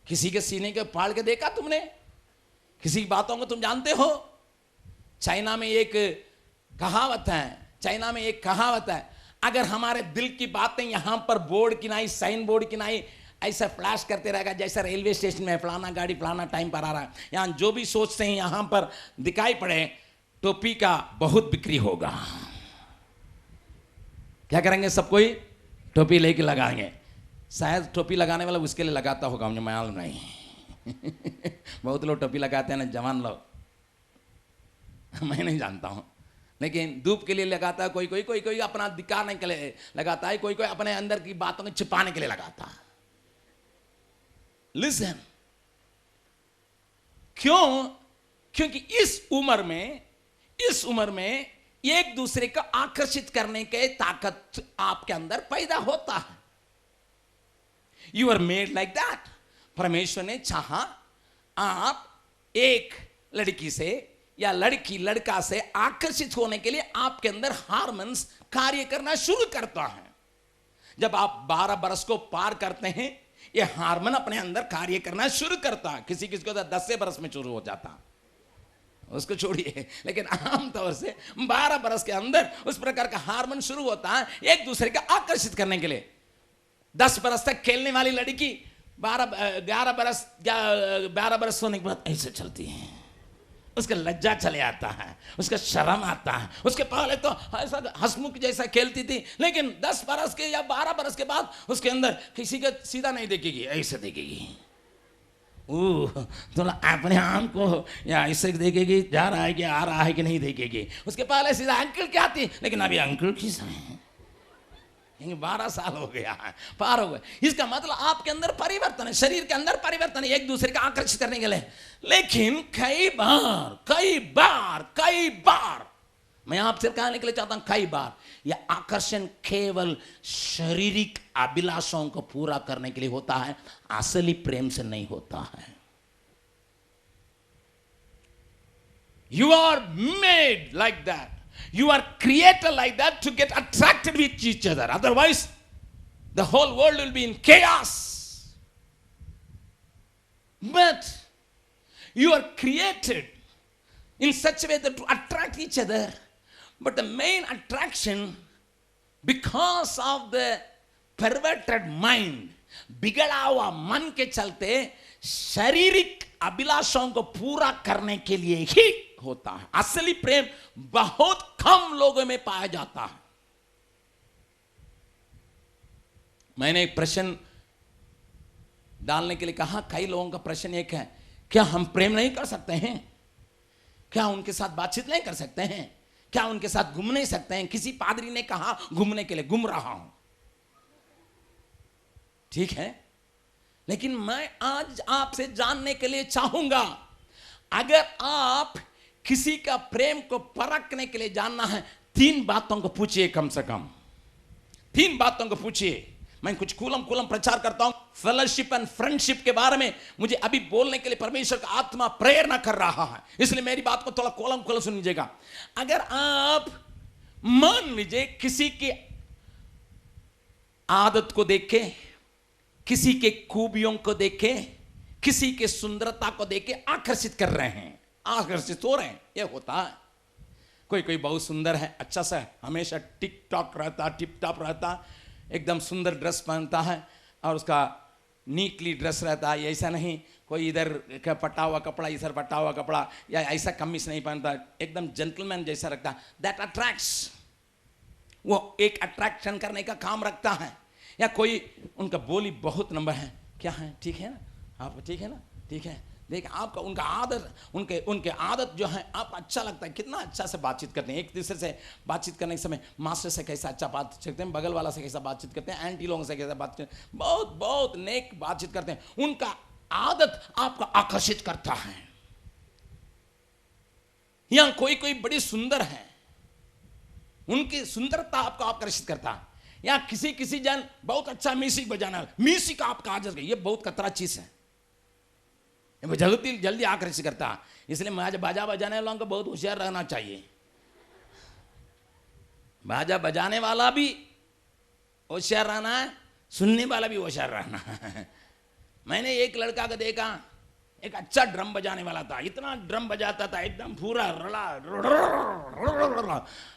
किसी के सीने के फाड़ के देखा तुमने? किसी की बातों को तुम जानते हो? चाइना में एक कहावत है, अगर हमारे दिल की बातें यहां पर बोर्ड की नहीं, साइन बोर्ड की नहीं, ऐसा फ्लैश करते रहेगा जैसा रेलवे स्टेशन में फलाना गाड़ी फलाना टाइम पर आ रहा है, यहां जो भी सोचते हैं यहां पर दिखाई पड़े, टोपी का बहुत बिक्री होगा। क्या करेंगे? सब कोई टोपी लेके लगाएंगे। शायद टोपी लगाने वाला उसके लिए लगाता होगा, मुझे मालूम नहीं। बहुत लोग टोपी लगाते हैं ना, जवान लोग, मैं नहीं जानता हूं, लेकिन धूप के लिए लगाता है कोई कोई अपना दिखाने के लिए लगाता है, कोई अपने अंदर की बातों को छिपाने के लिए लगाता है। लिसन, क्यों? क्योंकि इस उम्र में एक दूसरे को आकर्षित करने के ताकत आपके अंदर पैदा होता है। You are made like that. परमेश्वर ने चाहा आप एक लड़की से या लड़की लड़का से आकर्षित होने के लिए आपके अंदर हार्मोन्स कार्य करना शुरू करता है। जब आप 12 बरस को पार करते हैं, ये हार्मोन अपने अंदर कार्य करना शुरू करता है। किसी को तो 10 बरस में शुरू हो जाता, उसको छोड़िए, लेकिन आमतौर से 12 बरस के अंदर उस प्रकार का हार्मोन शुरू होता है एक दूसरे को आकर्षित करने के लिए। 10 बरस तक खेलने वाली लड़की 12 बरस होने के बाद ऐसे चलती है, उसका लज्जा चले आता है, उसका शर्म आता है। उसके पहले तो ऐसा हंसमुख जैसा खेलती थी, लेकिन 10 बरस के या 12 बरस के बाद उसके अंदर किसी का सीधा नहीं देखेगी, ऐसे देखेगी। तो अपने आम को या ऐसे देखेगी, जा रहा है कि आ रहा है कि नहीं देखेगी। उसके पहले सीधा अंकल क्या आती, लेकिन अभी अंकल किस है, 12 साल हो गया है, पार हो गए। इसका मतलब आपके अंदर परिवर्तन है, शरीर के अंदर परिवर्तन है एक दूसरे को आकर्षित करने के लिए। लेकिन कई बार मैं आपसे कहने के लिए चाहता हूं, कई बार यह आकर्षण केवल शारीरिक अभिलाषाओं को पूरा करने के लिए होता है, असली प्रेम से नहीं होता है। You are made like that, you are created like that to get attracted with each other, otherwise the whole world will be in chaos. But you are created in such a way that to attract each other, but the main attraction, because of the perverted mind, बिगड़ा हुआ मन के चलते शारीरिक अभिलाषाओं को पूरा करने के लिए ही होता है। असली प्रेम बहुत कम लोगों में पाया जाता है। मैंने एक प्रश्न डालने के लिए कहा, कई लोगों का प्रश्न एक है, क्या हम प्रेम नहीं कर सकते हैं? क्या उनके साथ बातचीत नहीं कर सकते हैं? क्या उनके साथ घूम नहीं सकते हैं? किसी पादरी ने कहा घूमने के लिए, घूम रहा हूं, ठीक है, लेकिन मैं आज आपसे जानने के लिए चाहूंगा, अगर आप किसी का प्रेम को परखने के लिए जानना है, 3 बातों को पूछिए, कम से कम 3 बातों को पूछिए। मैं कुछ कूलम प्रचार करता हूं, फेलोशिप एंड फ्रेंडशिप के बारे में मुझे अभी बोलने के लिए परमेश्वर का आत्मा प्रेरणा कर रहा है, इसलिए मेरी बात को थोड़ा कोलम खोल सुन लीजिएगा। अगर आप मान लीजिए किसी की आदत को देखे, किसी के खूबियों को देखे, किसी के सुंदरता को देखे आकर्षित कर रहे हैं, आकर्षित हो रहे हैं, यह होता है। कोई कोई बहुत सुंदर है, अच्छा सा है, हमेशा टिक टॉक रहता, टिप टॉप रहता, एकदम सुंदर ड्रेस पहनता है और उसका नीटली ड्रेस रहता है, ऐसा नहीं कोई इधर का पटा हुआ कपड़ा, इधर पटा हुआ कपड़ा, या ऐसा कमीज नहीं पहनता, एकदम जेंटलमैन जैसा रखता। दैट अट्रैक्ट्स, वो एक अट्रैक्शन करने का काम रखता है। या कोई उनका बोली बहुत नंबर है, क्या है, ठीक है ना आप, ठीक है ना, ठीक है, देख आपका उनका आदत, उनके आदत जो है आपको अच्छा लगता है, कितना अच्छा से बातचीत करते हैं, एक दूसरे से बातचीत करने के समय मास्टर से कैसा अच्छा बात करते हैं, बगल वाला से कैसा बातचीत करते हैं, आंटी लोगों से कैसा बातचीत, बहुत बहुत नेक बातचीत करते हैं। उनका आदत आपको आकर्षित करता है। या कोई कोई बड़ी सुंदर है, उनकी सुंदरता आपको आकर्षित करता है। या किसी जन बहुत अच्छा म्यूजिक बजाना, म्यूजिक आपका आदत, ये बहुत खतरा चीज है, जल्दी आकर्षित करता है। इसलिए बाजा बजाने वालों को बहुत होशियार रहना चाहिए। बाजा बजाने वाला भी होशियार रहना है, सुनने वाला भी होशियार रहना है। मैंने एक लड़का को देखा, एक अच्छा ड्रम बजाने वाला था, इतना ड्रम बजाता था एकदम पूरा रला,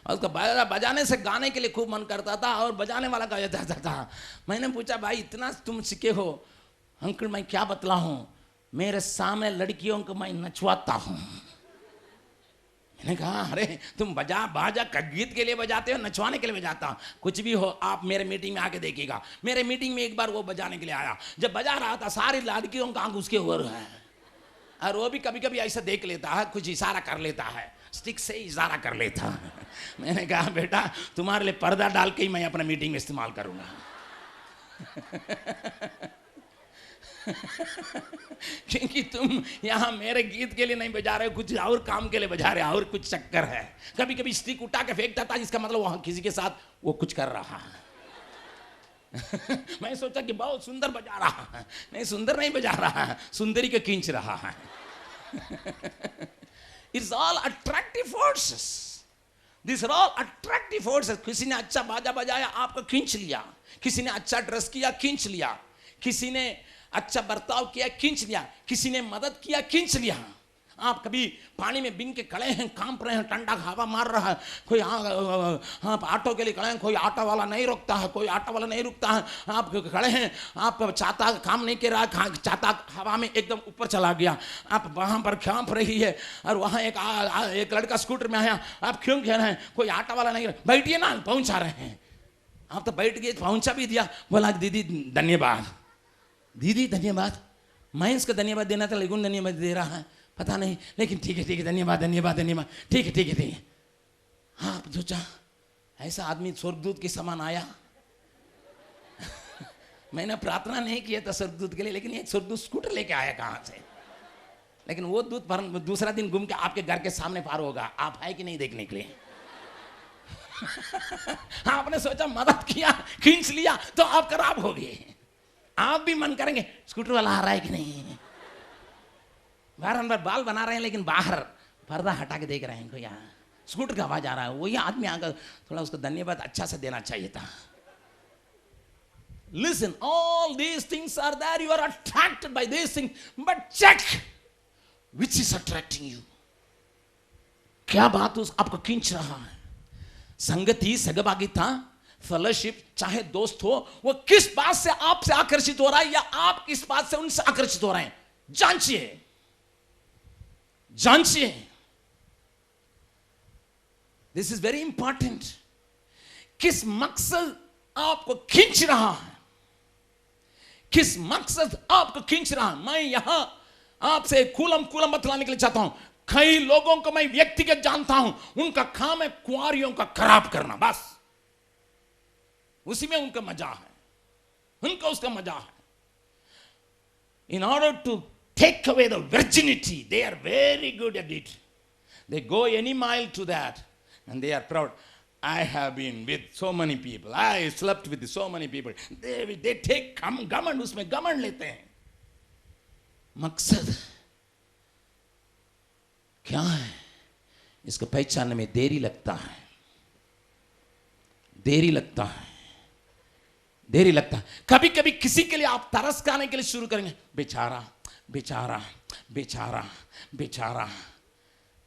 उसका बाजा बजाने से गाने के लिए खूब मन करता था और बजाने वाला गाया जाता था। मैंने पूछा भाई इतना तुम सीखे हो? अंकल मैं क्या बतलाऊं, मेरे सामने लड़कियों को मैं नचवाता हूं। मैंने कहा अरे तुम बाजा गीत के लिए बजाते हो, नचवाने के लिए बजाता? कुछ भी हो, आप मेरे मीटिंग में आके देखिएगा। मेरे मीटिंग में एक बार वो बजाने के लिए आया, जब बजा रहा था सारी लड़कियों का आंख उसके ओर है, और वो भी कभी कभी ऐसा देख लेता है, कुछ इशारा कर लेता है, स्टिक से इशारा कर लेता है। मैंने कहा बेटा तुम्हारे लिए पर्दा डाल के ही मैं अपना मीटिंग में इस्तेमाल करूंगा। क्योंकि तुम यहाँ मेरे गीत के लिए नहीं बजा रहे हो, कुछ और काम के लिए बजा रहे हो, और कुछ चक्कर है। कभी कभी स्टिक उठा के फेंकता था, इसका मतलब वहां किसी के साथ वो कुछ कर रहा है। मैं सोचा कि बहुत सुंदर बजा रहा है, नहीं सुंदर नहीं बजा रहा है, सुंदरी को खींच रहा है। It's all attractive forces. These are all attractive forces. किसी ने अच्छा बाजा बजाया, आपको खींच लिया, किसी ने अच्छा ड्रेस किया, खींच लिया, किसी ने अच्छा बर्ताव किया, खींच लिया, किसी ने मदद किया, खींच लिया। आप कभी पानी में बिन के खड़े हैं, कांप रहे हैं, ठंडा हवा मार रहा है, कोई आप ऑटो के लिए खड़े हैं, कोई ऑटो वाला नहीं रुकता है, कोई ऑटो वाला नहीं रुकता है, आप खड़े हैं, आप छाता काम नहीं कर रहा, छाता हवा में एकदम ऊपर चला गया, आप वहाँ पर कांप रही है, और वहाँ एक लड़का स्कूटर में आया, आप क्यों कह रहे हैं, कोई ऑटो वाला नहीं, बैठिए ना, पहुँचा रहे हैं। आप तो बैठ गए, पहुँचा भी दिया, बोला दीदी धन्यवाद, दीदी धन्यवाद। मैं इसको धन्यवाद देना था, लेकिन धन्यवाद दे रहा है पता नहीं, लेकिन ठीक है धन्यवाद धन्यवाद धन्यवाद, ठीक है। हाँ आप सोचा ऐसा आदमी स्वर्गदूत के समान आया। मैंने प्रार्थना नहीं किया था स्वर्गदूत के लिए, लेकिन एक स्वर्गदूत स्कूटर लेके आया कहाँ से। लेकिन वो दूत दूसरा दिन घूम के आपके घर के सामने पार होगा, आप है कि नहीं देखने के लिए। आपने सोचा मदद किया, खींच लिया, तो आप खराब हो गए। आप भी मन करेंगे स्कूटर वाला आ रहा है कि नहीं, बाहर अंदर बाल बना रहे हैं, लेकिन बाहर पर्दा हटा के देख रहे हैं, कोई यहाँ स्कूटर का आवाज आ रहा है, वही आदमी आकर थोड़ा उसको धन्यवाद अच्छा से देना चाहिए था। Listen, all these things are there, you are attracted by these things, but check which is attracting you. क्या बात उस आपको खींच रहा है? संगति, सहभागिता, फेलोशिप, चाहे दोस्त हो, वो किस बात से आपसे आकर्षित हो रहा है, या आप किस बात से उनसे आकर्षित हो रहे हैं, जांचिए। This is very important. किस मकसद आपको खींच रहा है, किस मकसद आपको खींच रहा है। मैं यहां आपसे कुलम बतलाने के लिए चाहता हूं। कई लोगों को मैं व्यक्तिगत जानता हूं, उनका काम है कुंवारियों का खराब करना, बस उसी में उनका मजा है, उनका उसका मजा है। In order to take away the virginity, they are very good at it. They go any mile to that and they are proud. I have been with so many people. I slept with so many people. They take घमंड, उसमें घमंड लेते हैं. मकसद क्या है? इसको पहचानने में देरी लगता है. कभी कभी किसी के लिए आप तरस खाने के लिए शुरू करेंगे. बेचारा बेचारा बेचारा बेचारा.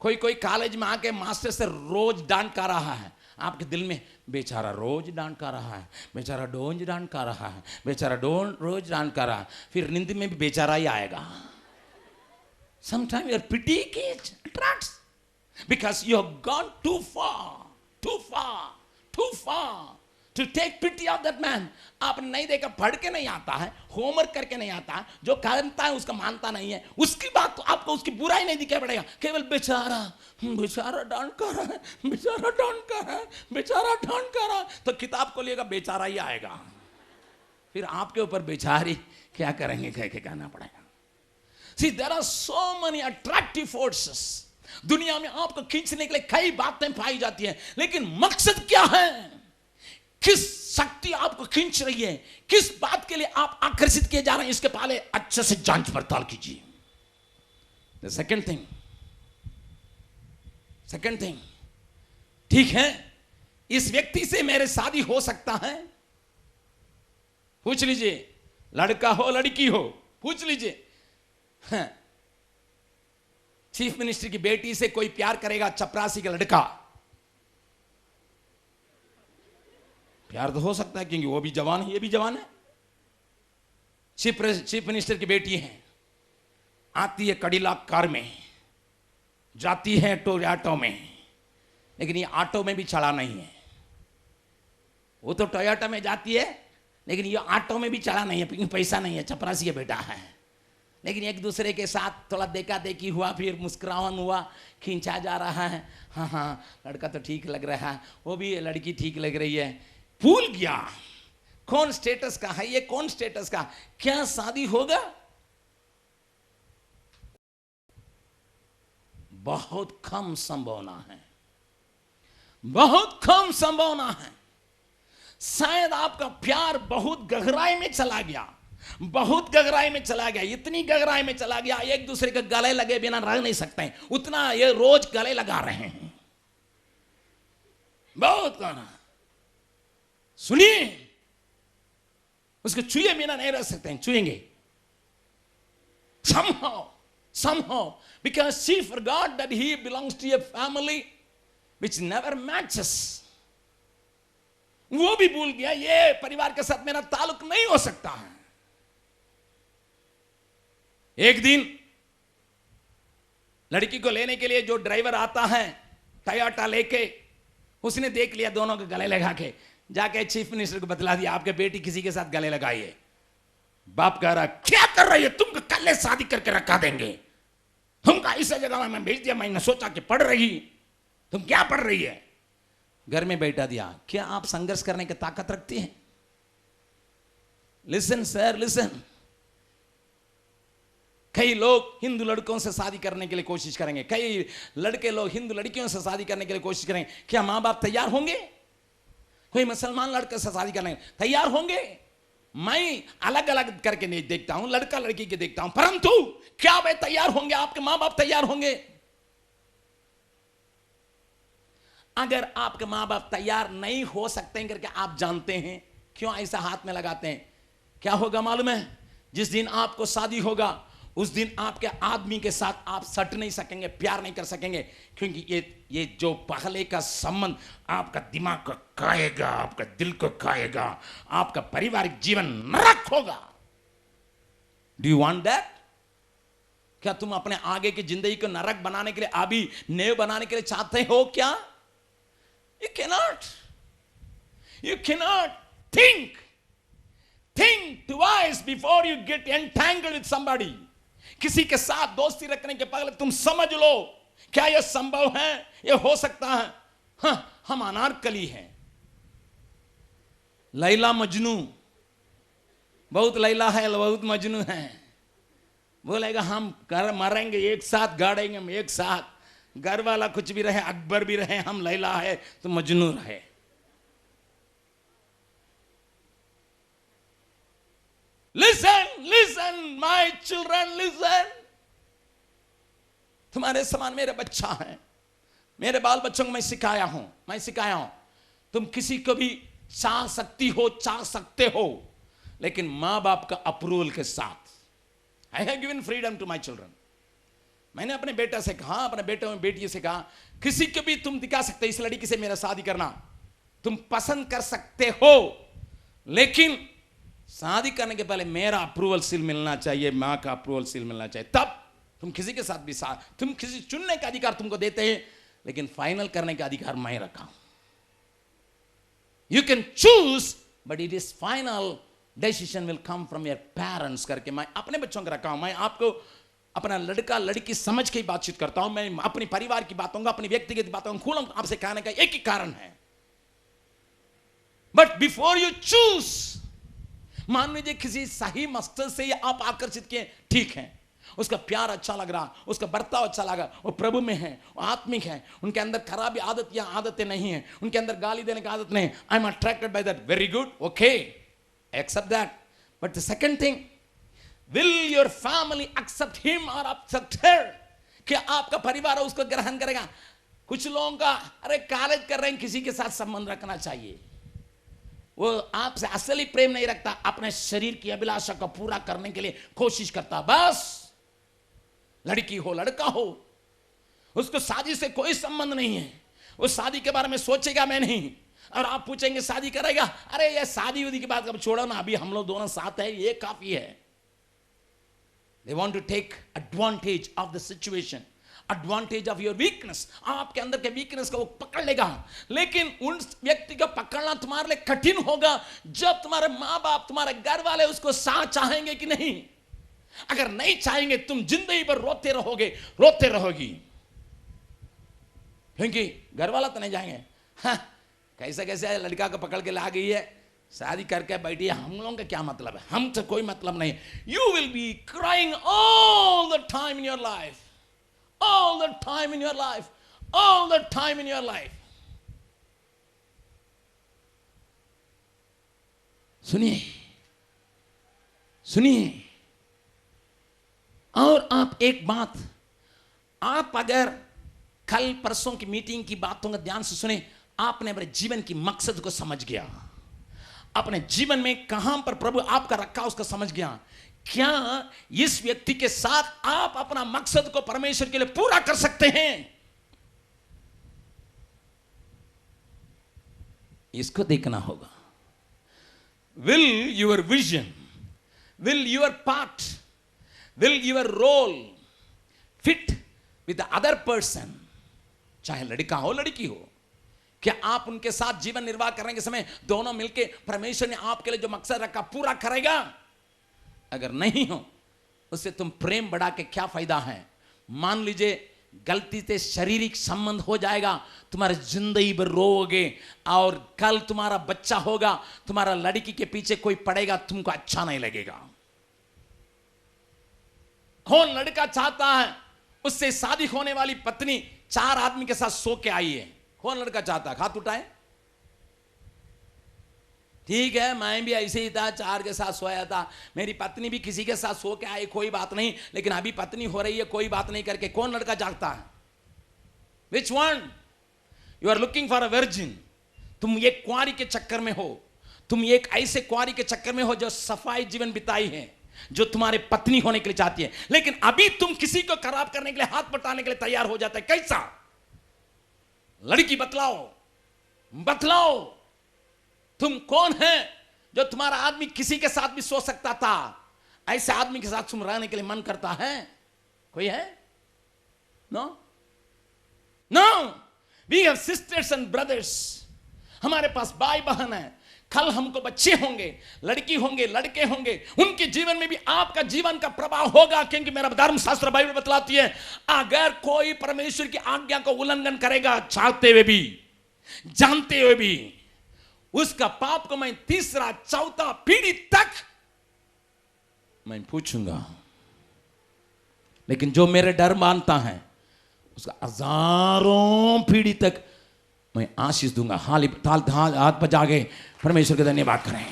कोई कॉलेज में आके मास्टर से रोज डांट खा रहा है. आपके दिल में बेचारा रोज डांट खा रहा है, बेचारा रोज डांट खा रहा है, बेचारा रोज डांट खा रहा है. फिर नींद में भी बेचारा ही आएगा. Sometimes your pity attracts because you have gone too far to take pity of that man. आपने नहीं देखा, पढ़ के नहीं आता है, होमवर्क करके नहीं आता, जो करता है उसका मानता नहीं है, उसकी बात तो आपको उसकी बुराई नहीं दिखाई पड़ेगा. केवल बेचारा डांट कर रहा है, बेचारा डांट कर रहा है, तो किताब को लेकर बेचारा ही आएगा. फिर आपके ऊपर बेचारी क्या करेंगे कह के कहना पड़ेगा. See, there are so many attractive forces. दुनिया में आपको खींचने के लिए कई बातें पाई जाती हैं, लेकिन मकसद क्या है? किस शक्ति आपको खींच रही है? किस बात के लिए आप आकर्षित किए जा रहे हैं? इसके पहले अच्छे से जांच पड़ताल कीजिए. The second thing, ठीक है, इस व्यक्ति से मेरे शादी हो सकता है. पूछ लीजिए, लड़का हो लड़की हो, पूछ लीजिए. चीफ मिनिस्टर की बेटी से कोई प्यार करेगा? चपरासी का लड़का प्यार तो हो सकता है, क्योंकि वो भी जवान है, ये भी जवान है. चीफ मिनिस्टर की बेटी है, आती है कड़ीलाक कार में, जाती है टोयोटा में, लेकिन ये ऑटो में भी चढ़ा नहीं है. वो तो टोयोटा में जाती है, लेकिन ये ऑटो में भी चढ़ा नहीं है, क्योंकि पैसा नहीं है, चपरासी का बेटा है. लेकिन एक दूसरे के साथ थोड़ा देखा देखी हुआ, फिर मुस्कुरावन हुआ, खींचा जा रहा है. हाँ, लड़का तो ठीक लग रहा है, वो भी लड़की ठीक लग रही है. भूल गया कौन स्टेटस का है, ये कौन स्टेटस का, क्या शादी होगा? बहुत कम संभावना है. शायद आपका प्यार बहुत गहराई में चला गया, इतनी गहराई में चला गया, एक दूसरे के गले लगे बिना रह नहीं सकते हैं, उतना ये रोज गले लगा रहे हैं. बहुत गाना सुनिए, उसको छुए बिना नहीं रह सकते हैं, छुएंगे. somehow because she forgot that he belongs to a family which never matches. वो भी भूल गया ये परिवार के साथ मेरा ताल्लुक नहीं हो सकता है. एक दिन लड़की को लेने के लिए जो ड्राइवर आता है टोयोटा लेके, उसने देख लिया दोनों के गले लगा के, जाके चीफ मिनिस्टर को बतला दिया, आपके बेटी किसी के साथ गले लगाई है. बाप कह रहा क्या कर रही है, तुमको कल शादी करके रखा देंगे, तुमको ऐसा जगह में भेज दिया, मैंने सोचा कि पढ़ रही, तुम क्या पढ़ रही है? घर में बैठा दिया. क्या आप संघर्ष करने की ताकत रखती हैं? Listen sir, listen. कई लोग हिंदू लड़कों से शादी करने के लिए कोशिश करेंगे, कई लड़के लोग हिंदू लड़कियों से शादी करने के लिए कोशिश करेंगे. क्या मां बाप तैयार होंगे? कोई मुसलमान लड़के से शादी करने तैयार होंगे? मैं अलग अलग करके नहीं देखता हूं, लड़का लड़की के देखता हूं, परंतु क्या वे तैयार होंगे? आपके मां बाप तैयार होंगे? अगर आपके मां बाप तैयार नहीं हो सकते हैं करके आप जानते हैं, क्यों ऐसा हाथ में लगाते हैं? क्या होगा मालूम है? जिस दिन आपको शादी होगा उस दिन आपके आदमी के साथ आप सट नहीं सकेंगे, प्यार नहीं कर सकेंगे, क्योंकि ये जो पहले का संबंध आपका दिमाग को खाएगा, आपका दिल को खाएगा, आपका पारिवारिक जीवन नरक होगा. Do you want that? क्या तुम अपने आगे की जिंदगी को नरक बनाने के लिए, अभी नेव बनाने के लिए चाहते हो क्या? You cannot think twice before you get entangled with somebody. किसी के साथ दोस्ती रखने के पहले तुम समझ लो, क्या यह संभव है, यह हो सकता है? हाँ, हम अनारकली हैं, लैला मजनू, बहुत लैला है, बहुत मजनू है. बोलेगा हम मरेंगे एक साथ, गाड़ेंगे हम एक साथ, घर वाला कुछ भी रहे, अकबर भी रहे, हम लैला है तो मजनू रहे। Listen listen my children listen. तुम्हारे समान मेरे बच्चा है, मेरे बाल बच्चों को मैं सिखाया हूं, तुम किसी को भी चाह सकती हो, चाह सकते हो, लेकिन मां बाप का अप्रूवल के साथ। I have given freedom to my children. मैंने अपने बेटा से कहा, अपने बेटे और बेटी से कहा, किसी को भी तुम दिखा सकते, इस लड़की से मेरा शादी करना, तुम पसंद कर सकते हो, लेकिन शादी करने के पहले मेरा अप्रूवल सील मिलना चाहिए, मां का अप्रूवल सील मिलना चाहिए, तब तुम किसी के साथ भी तुम किसी चुनने का अधिकार तुमको देते हैं, लेकिन फाइनल करने का अधिकार मैं रखा हूं। You can choose but it is final decision will come from your parents करके मैं अपने बच्चों को रखा हूं। मैं आपको अपना लड़का लड़की समझ के ही बातचीत करता हूं। मैं अपनी परिवार की बातों का, अपनी व्यक्तिगत बातों को खुला आपसे कहने का एक ही कारण है, बट बिफोर यू चूज, मान लीजिए किसी सही मकसद से आप आकर्षित किए, ठीक है, उसका प्यार अच्छा लग रहा, उसका बर्ताव अच्छा लगा, वो प्रभु में है, वो आत्मिक है, उनके अंदर खराबी आदतें नहीं है, उनके अंदर गाली देने की आदत नहीं, I am attracted by that, very good, okay, accept that, but the second thing, will your family accept him और एक्सेप्ट हर? क्या आपका परिवार उसको ग्रहण करेगा? कुछ लोगों का अरे कॉलेज कर रहे हैं, किसी के साथ संबंध रखना चाहिए, वो आपसे असली प्रेम नहीं रखता, अपने शरीर की अभिलाषा को पूरा करने के लिए कोशिश करता, बस लड़की हो लड़का हो, उसको शादी से कोई संबंध नहीं है, वो शादी के बारे में सोचेगा मैं नहीं, और आप पूछेंगे शादी करेगा, अरे ये शादी उदी की बात कब छोड़ो ना, अभी हम लोग दोनों साथ है, ये काफी है। They want to take advantage of the situation, advantage of your weakness, आपके अंदर के वीकनेस को वो पकड़ लेगा, लेकिन उन व्यक्ति को पकड़ना तुम्हारे लिए कठिन होगा जब तुम्हारे माँ बाप, तुम्हारे घर वाले उसको साथ चाहेंगे कि नहीं। अगर नहीं चाहेंगे, तुम जिंदगी भर रोते रहोगे, रोते रहोगी, क्योंकि घर वाला तो नहीं जाएंगे, हाँ, कैसे कैसे लड़का को पकड़ के ला गई है, शादी करके बैठी है, हम लोगों का क्या मतलब है, हमसे कोई मतलब नहीं। You will be crying all the time in your life, all the time in your life, all the time in your life. सुनिए सुनिए, और आप एक बात, आप अगर कल परसों की मीटिंग की बातों का ध्यान से सुने, आपने अपने जीवन की मकसद को समझ गया, अपने जीवन में कहां पर प्रभु आपका रखा उसको समझ गया, क्या इस व्यक्ति के साथ आप अपना मकसद को परमेश्वर के लिए पूरा कर सकते हैं, इसको देखना होगा। Will your vision, will your part, will your role fit with the other person, चाहे लड़का हो लड़की हो, क्या आप उनके साथ जीवन निर्वाह करने के समय दोनों मिलके परमेश्वर ने आपके लिए जो मकसद रखा पूरा करेगा? अगर नहीं हो, उससे तुम प्रेम बढ़ा के क्या फायदा है। मान लीजिए गलती से शारीरिक संबंध हो जाएगा, तुम्हारी जिंदगी भर रोओगे, और कल तुम्हारा बच्चा होगा, तुम्हारा लड़की के पीछे कोई पड़ेगा, तुमको अच्छा नहीं लगेगा। कौन लड़का चाहता है उससे शादी होने वाली पत्नी 4 आदमी के साथ सो के आई है? कौन लड़का चाहता है? हाथ उठाए। ठीक है, मैं भी ऐसे ही था, 4 के साथ सोया था, मेरी पत्नी भी किसी के साथ सो के आई, कोई बात नहीं, लेकिन अभी पत्नी हो रही है, कोई बात नहीं करके कौन लड़का चाहता है? Which one? You are looking for a virgin. तुम एक कुंवारी के चक्कर में हो, तुम एक ऐसे कुंवारी के चक्कर में हो जो सफाई जीवन बिताई है, जो तुम्हारे पत्नी होने के लिए चाहती है, लेकिन अभी तुम किसी को खराब करने के लिए, हाथ बटाने के लिए तैयार हो जाता है। कैसा लड़की? बतलाओ, बतलाओ, तुम कौन है जो तुम्हारा आदमी किसी के साथ भी सो सकता था, ऐसे आदमी के साथ तुम रहने के लिए मन करता है? कोई है? No no. We have sisters and brothers, हमारे पास भाई बहन है, कल हमको बच्चे होंगे, लड़की होंगे, लड़के होंगे, उनके जीवन में भी आपका जीवन का प्रभाव होगा, क्योंकि मेरा धर्मशास्त्र बाइबल बतलाती है, अगर कोई परमेश्वर की आज्ञा को उल्लंघन करेगा, चाहते हुए भी, जानते हुए भी, उसका पाप को मैं 3रा 4था पीढ़ी तक मैं पूछूंगा। लेकिन जो मेरे डर मानता है उसका हजारों पीढ़ी तक मैं आशीष दूंगा। हाथ बजा के परमेश्वर का धन्यवाद करें।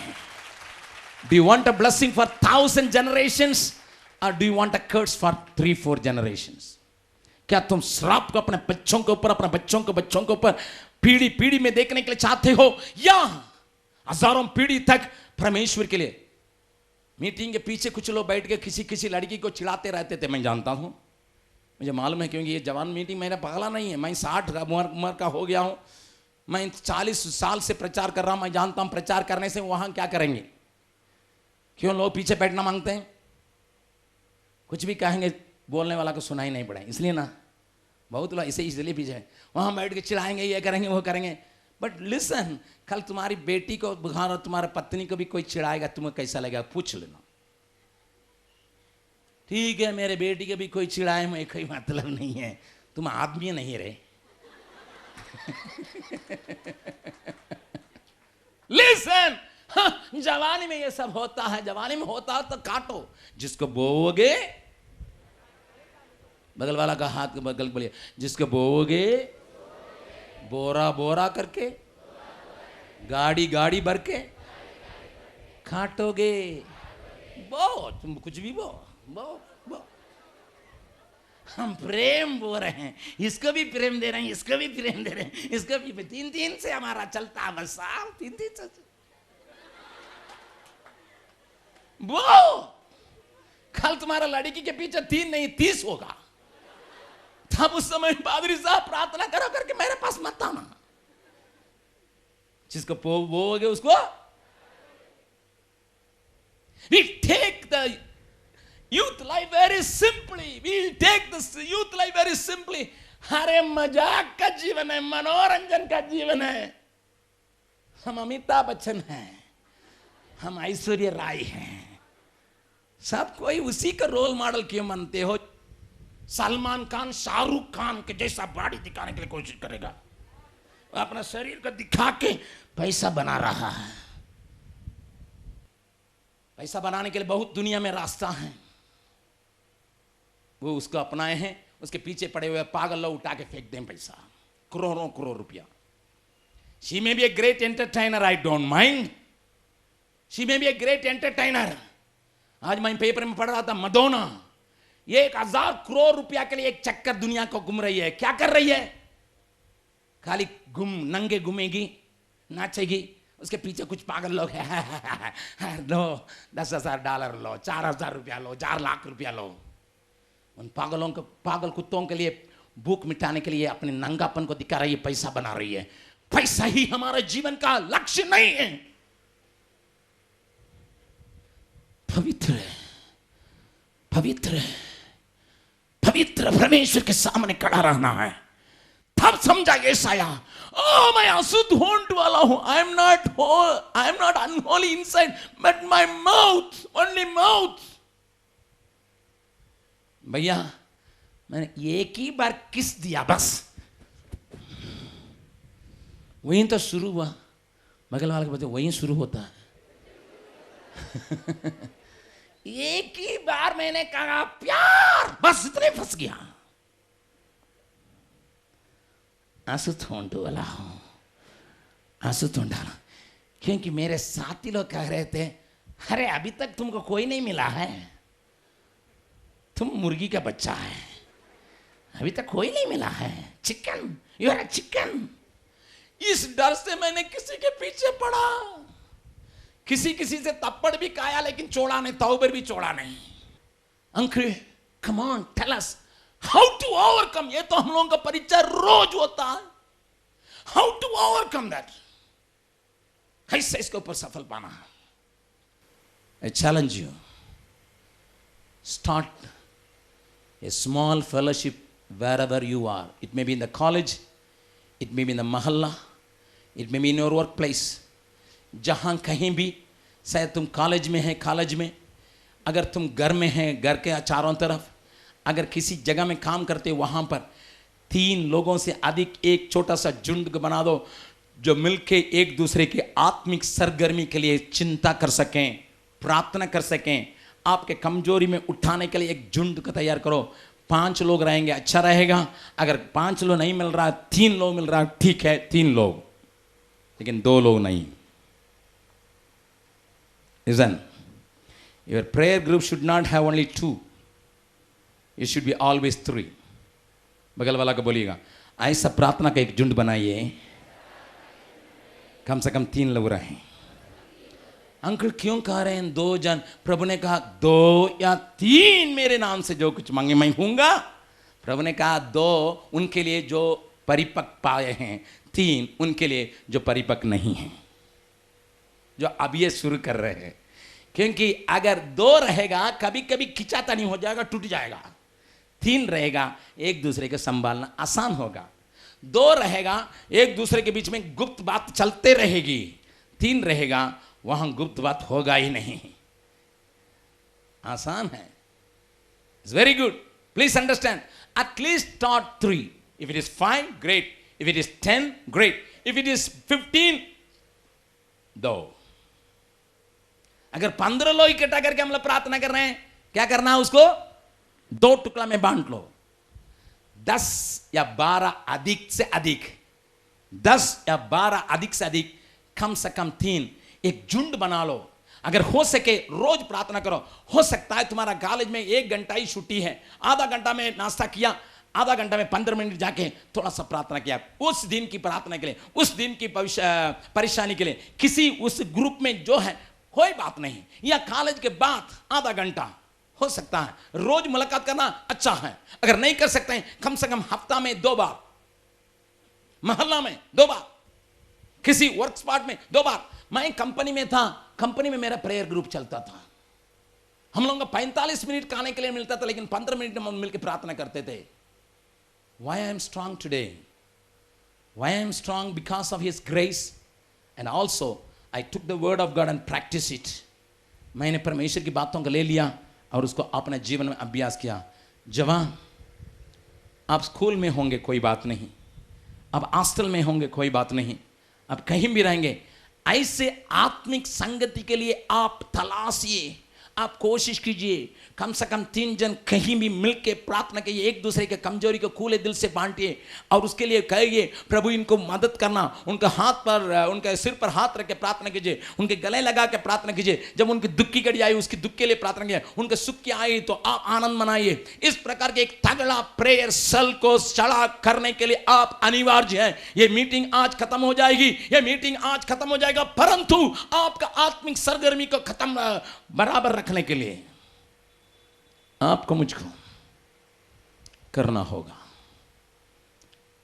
Do you want a blessing for 1000 generations और do you want a curse for 3-4 generations? क्या तुम श्राप को अपने बच्चों के ऊपर, अपने बच्चों के बच्चों के ऊपर पीढ़ी पीढ़ी में देखने के लिए चाहते हो, या हजारों पीढ़ी तक परमेश्वर के लिए? मीटिंग के पीछे कुछ लोग बैठ के किसी किसी लड़की को चिढ़ाते रहते थे, मैं जानता हूं, मुझे मालूम है, क्योंकि ये जवान मीटिंग मेरा पागला नहीं है। मैं 60 उम्र का हो गया हूं, मैं 40 साल से प्रचार कर रहा हूं। मैं जानता हूं प्रचार करने से वहां क्या करेंगे, क्यों लोग पीछे बैठना मांगते हैं? कुछ भी कहेंगे बोलने वाला को सुनाई नहीं पड़े, इसलिए ना बहुत लोग इसे इसलिए पीछे है, वहां बैठ के चिढ़ाएंगे, ये करेंगे वो करेंगे। बट लिसन, कल तुम्हारी बेटी को बुखार और तुम्हारे पत्नी को भी कोई चिढ़ाएगा, तुम्हें कैसा लगेगा? पूछ लेना। ठीक है, मेरे बेटी के भी कोई चिढ़ाए में कोई मतलब नहीं है, तुम आदमी नहीं रहे। लिसन, जवानी में ये सब होता है, जवानी में होता है तो काटो, जिसको बोओगे, बगल वाला का हाथ के बगल बोलिए, जिसको बोओगे बोरा बोरा करके, गाड़ी गाड़ी भर के काटोगे। बो तुम कुछ भी बो बो बो। हम प्रेम बो रहे हैं, इसको भी प्रेम दे रहे हैं, इसको भी प्रेम दे रहे हैं, इसको भी 3-3 से हमारा चलता है बस, 3-3 से वो। कल तुम्हारा लड़की के पीछे 3 नहीं 30 होगा, तब उस समय पादरी साहब प्रार्थना करो करके मेरे पास मत आना। जिसको बोओगे उसको। We take the youth life very simply. We take the youth life very simply. अरे मजाक का जीवन है, मनोरंजन का जीवन है। हम अमिताभ बच्चन हैं, हम ऐश्वर्या राय हैं, सब कोई उसी का रोल मॉडल क्यों मानते हो? सलमान खान शाहरुख खान के जैसा बॉडी दिखाने के लिए कोशिश करेगा, वो अपना शरीर को दिखा के पैसा बना रहा है। पैसा बनाने के लिए बहुत दुनिया में रास्ता है, वो उसको अपनाए हैं। उसके पीछे पड़े हुए पागल लोग उठा के फेंक दें पैसा, करोड़ों करोड़ रुपया। She may be a great entertainer, I don't mind, she may be a great entertainer. आज मैं पेपर में पढ़ रहा था, मदोना 1000 करोड़ रुपया के लिए एक चक्कर दुनिया को घूम रही है। क्या कर रही है? खाली नंगे घूमेगी, नाचेगी, उसके पीछे कुछ पागल लोग हैं, लो $10,000 लो, 4000 रुपया लो, 4 लाख रुपया लो। उन पागलों को, पागल कुत्तों के लिए भूख मिटाने के लिए अपने नंगापन को दिखा रही है, पैसा बना रही है। पैसा ही हमारे जीवन का लक्ष्य नहीं है। पवित्र पवित्र पवित्र परमेश्वर के सामने खड़ा रहना है। तब समझा यशाया, ओ मैं अशुद्ध होने वाला हूं, I am not unholy inside but my mouth, only mouth. भैया मैंने एक ही बार किस दिया बस, वहीं तो शुरू हुआ। बगल वाले के बच्चे वहीं शुरू होता है। एक ही बार मैंने कहा प्यार, बस इतने फंस गया। आंसू थोंड वाला हूं, आंसू थोंडाना, क्योंकि मेरे साथी लोग कह रहे थे, अरे अभी तक तुमको कोई नहीं मिला है, तुम मुर्गी का बच्चा है, अभी तक कोई नहीं मिला है, chicken, you are a chicken. इस डर से मैंने किसी के पीछे पड़ा, किसी किसी से थप्पड़ भी खाया, लेकिन छोड़ा नहीं, तौबे भी छोड़ा नहीं। Uncle come on tell us how to overcome. ये तो हम लोगों का परिचय रोज होता है, हाउ टू ओवरकम दैट, कैसे इसके ऊपर सफल पाना है। I challenge you, start a small fellowship wherever you are. It may be in the college, it may be in the mahalla, it may be in your workplace. जहाँ कहीं भी, शायद तुम कॉलेज में है, कॉलेज में, अगर तुम घर में है, घर के चारों तरफ, अगर किसी जगह में काम करते वहाँ पर 3 लोगों से अधिक एक छोटा सा झुंड बना दो, जो मिलके एक दूसरे की आत्मिक सरगर्मी के लिए चिंता कर सकें, प्रार्थना कर सकें। आपके कमजोरी में उठाने के लिए एक झुंड को तैयार करो। 5 लोग रहेंगे अच्छा रहेगा, अगर 5 लोग नहीं मिल रहा, 3 लोग मिल रहा, ठीक है 3 लोग, लेकिन 2 लोग नहीं। Listen, your prayer group should not have only 2, it should be always 3। बगल वाला को बोलिएगा, ऐसा प्रार्थना का एक झुंड बनाइए, कम से कम 3 लोग रहे। अंकल क्यों कह रहे हैं 2 जन? प्रभु ने कहा 2 या 3 मेरे नाम से जो कुछ मांगे मैं दूंगा। प्रभु ने कहा 2 उनके लिए जो परिपक्व पाए हैं, 3 उनके लिए जो परिपक्व नहीं हैं, जो अब ये शुरू कर रहे हैं। क्योंकि अगर 2 रहेगा कभी कभी खिंचाता नहीं हो जाएगा, टूट जाएगा। 3 रहेगा एक दूसरे को संभालना आसान होगा। 2 रहेगा एक दूसरे के बीच में गुप्त बात चलते रहेगी। 3 रहेगा वहां गुप्त बात होगा ही नहीं। आसान है। It's very good, please understand. At least start 3। If it is 5 great, if it is 10 great, if it is 15 2। अगर 15 लोग इकट्ठा करके हम लोग प्रार्थना कर रहे हैं, क्या करना है? उसको 2 टुकड़ा में बांट लो। 10 या 12 अधिक से अधिक, 10 या 12 अधिक से अधिक, कम से कम 3 एक झुंड बना लो। अगर हो सके रोज प्रार्थना करो। हो सकता है तुम्हारा कॉलेज में 1 घंटा ही छुट्टी है, आधा घंटा में नाश्ता किया, आधा घंटा में 15 मिनट जाके थोड़ा सा प्रार्थना किया, उस दिन की प्रार्थना के लिए, उस दिन की परेशानी के लिए, किसी उस ग्रुप में जो है कोई बात नहीं, या कॉलेज के बाद आधा घंटा हो सकता है। रोज मुलाकात करना अच्छा है। अगर नहीं कर सकते हैं, कम से कम हफ्ता में 2 बार, मोहल्ला में 2 बार, किसी वर्क स्पॉट में 2 बार। मैं कंपनी में था, कंपनी में मेरा प्रेयर ग्रुप चलता था। हम लोगों को 45 मिनट खाने के लिए मिलता था, लेकिन 15 मिनट हम मिलकर प्रार्थना करते थे। Why I am strong today? Why I am strong? Because of His grace, and also I took the word of God and practiced it. मैंने परमेश्वर की बातों को ले लिया और उसको अपने जीवन में अभ्यास किया। जवान, आप स्कूल में होंगे कोई बात नहीं, अब हॉस्टल में होंगे कोई बात नहीं, अब कहीं भी रहेंगे, ऐसे आत्मिक संगति के लिए आप तलाशिए, आप कोशिश कीजिए। कम से कम 3 जन कहीं भी मिलके प्रार्थना कीजिए, एक दूसरे के कमजोरी को खुले दिल से बांटिए और उसके लिए कहिए प्रभु इनको मदद करना। उनके हाथ पर, उनके सिर पर हाथ रख के प्रार्थना कीजिए, उनके गले लगा के प्रार्थना कीजिए। जब उनकी दुख की घड़ी आई उसकी दुख के लिए प्रार्थना कीजिए, उनके सुख की आई तो आप आनंद मनाइए। इस प्रकार के एक तगड़ा प्रेयर सेल को चढ़ा करने के लिए आप अनिवार्य है। ये मीटिंग आज खत्म हो जाएगी, ये मीटिंग आज खत्म हो जाएगा, परंतु आपका आत्मिक सरगर्मी को खत्म बराबर रखने के लिए आपको मुझको करना होगा,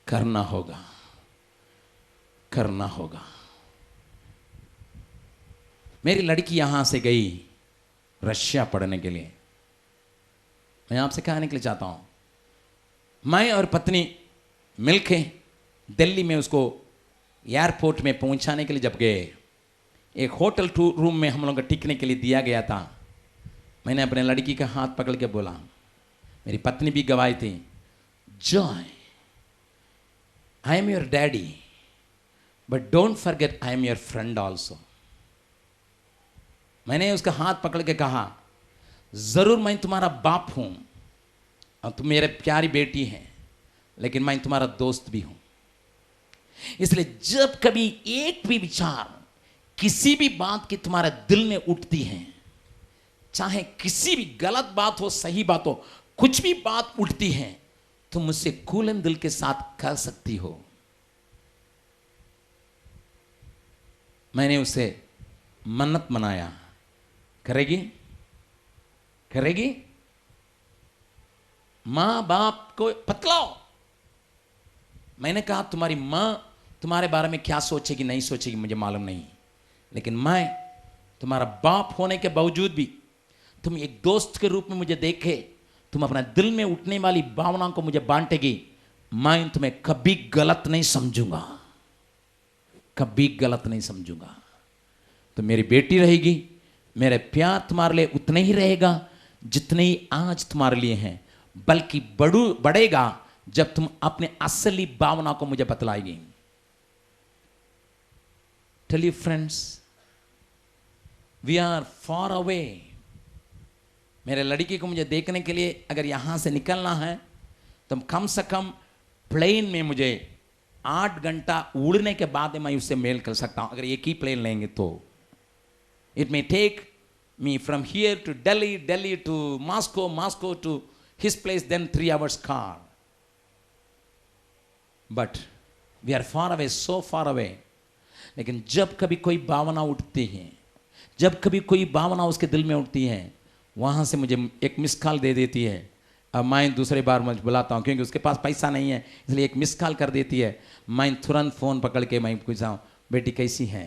करना होगा, करना होगा। मेरी लड़की यहां से गई रशिया पढ़ने के लिए। मैं आपसे कहने के लिए चाहता हूं, मैं और पत्नी मिलके दिल्ली में उसको एयरपोर्ट में पहुंचाने के लिए जब गए, एक होटल रूम में हम लोग को टिकने के लिए दिया गया था। मैंने अपने लड़की का हाथ पकड़ के बोला, मेरी पत्नी भी गवाही थी, Joy I am your daddy but don't forget I am your friend also. मैंने उसका हाथ पकड़ के कहा, जरूर मैं तुम्हारा बाप हूं और तुम मेरे प्यारी बेटी हैं, लेकिन मैं तुम्हारा दोस्त भी हूं। इसलिए जब कभी एक भी विचार, किसी भी बात की तुम्हारे दिल में उठती है, चाहे किसी भी गलत बात हो, सही बात हो, कुछ भी बात उठती है, तुम मुझसे खुले दिल के साथ कह सकती हो। मैंने उसे मन्नत मनाया, करेगी, करेगी? मां बाप को पतलाओ। मैंने कहा तुम्हारी मां तुम्हारे बारे में क्या सोचेगी नहीं सोचेगी मुझे मालूम नहीं, लेकिन मैं तुम्हारा बाप होने के बावजूद भी तुम एक दोस्त के रूप में मुझे देखे, तुम अपना दिल में उठने वाली भावनाओं को मुझे बांटेगी, मैं तुम्हें कभी गलत नहीं समझूंगा, कभी गलत नहीं समझूंगा। तो मेरी बेटी रहेगी, मेरे प्यार तुम्हारे लिए उतना ही रहेगा जितने ही आज तुम्हारे लिए हैं, बल्कि बढ़ेगा जब तुम अपने असली भावना को मुझे बतलाएगी। Tell you friends, we are far away मेरे लड़की को मुझे देखने के लिए अगर यहाँ से निकलना है तो कम से कम प्लेन में मुझे 8 घंटा उड़ने के बाद मैं उससे मेल कर सकता हूँ, अगर एक ही प्लेन लेंगे तो। It may take me from here to Delhi, Delhi to Moscow, Moscow to his place, then 3 hours car. But we are far away, so far away. लेकिन जब कभी कोई भावना उठती है, जब कभी कोई भावना उसके दिल में उठती है, वहाँ से मुझे एक मिस कॉल दे देती है। अब मैं दूसरे बार मुझे बुलाता हूँ क्योंकि उसके पास पैसा नहीं है, इसलिए एक मिस कॉल कर देती है। मैं तुरंत फ़ोन पकड़ के मैं पूछता हूँ, बेटी कैसी है?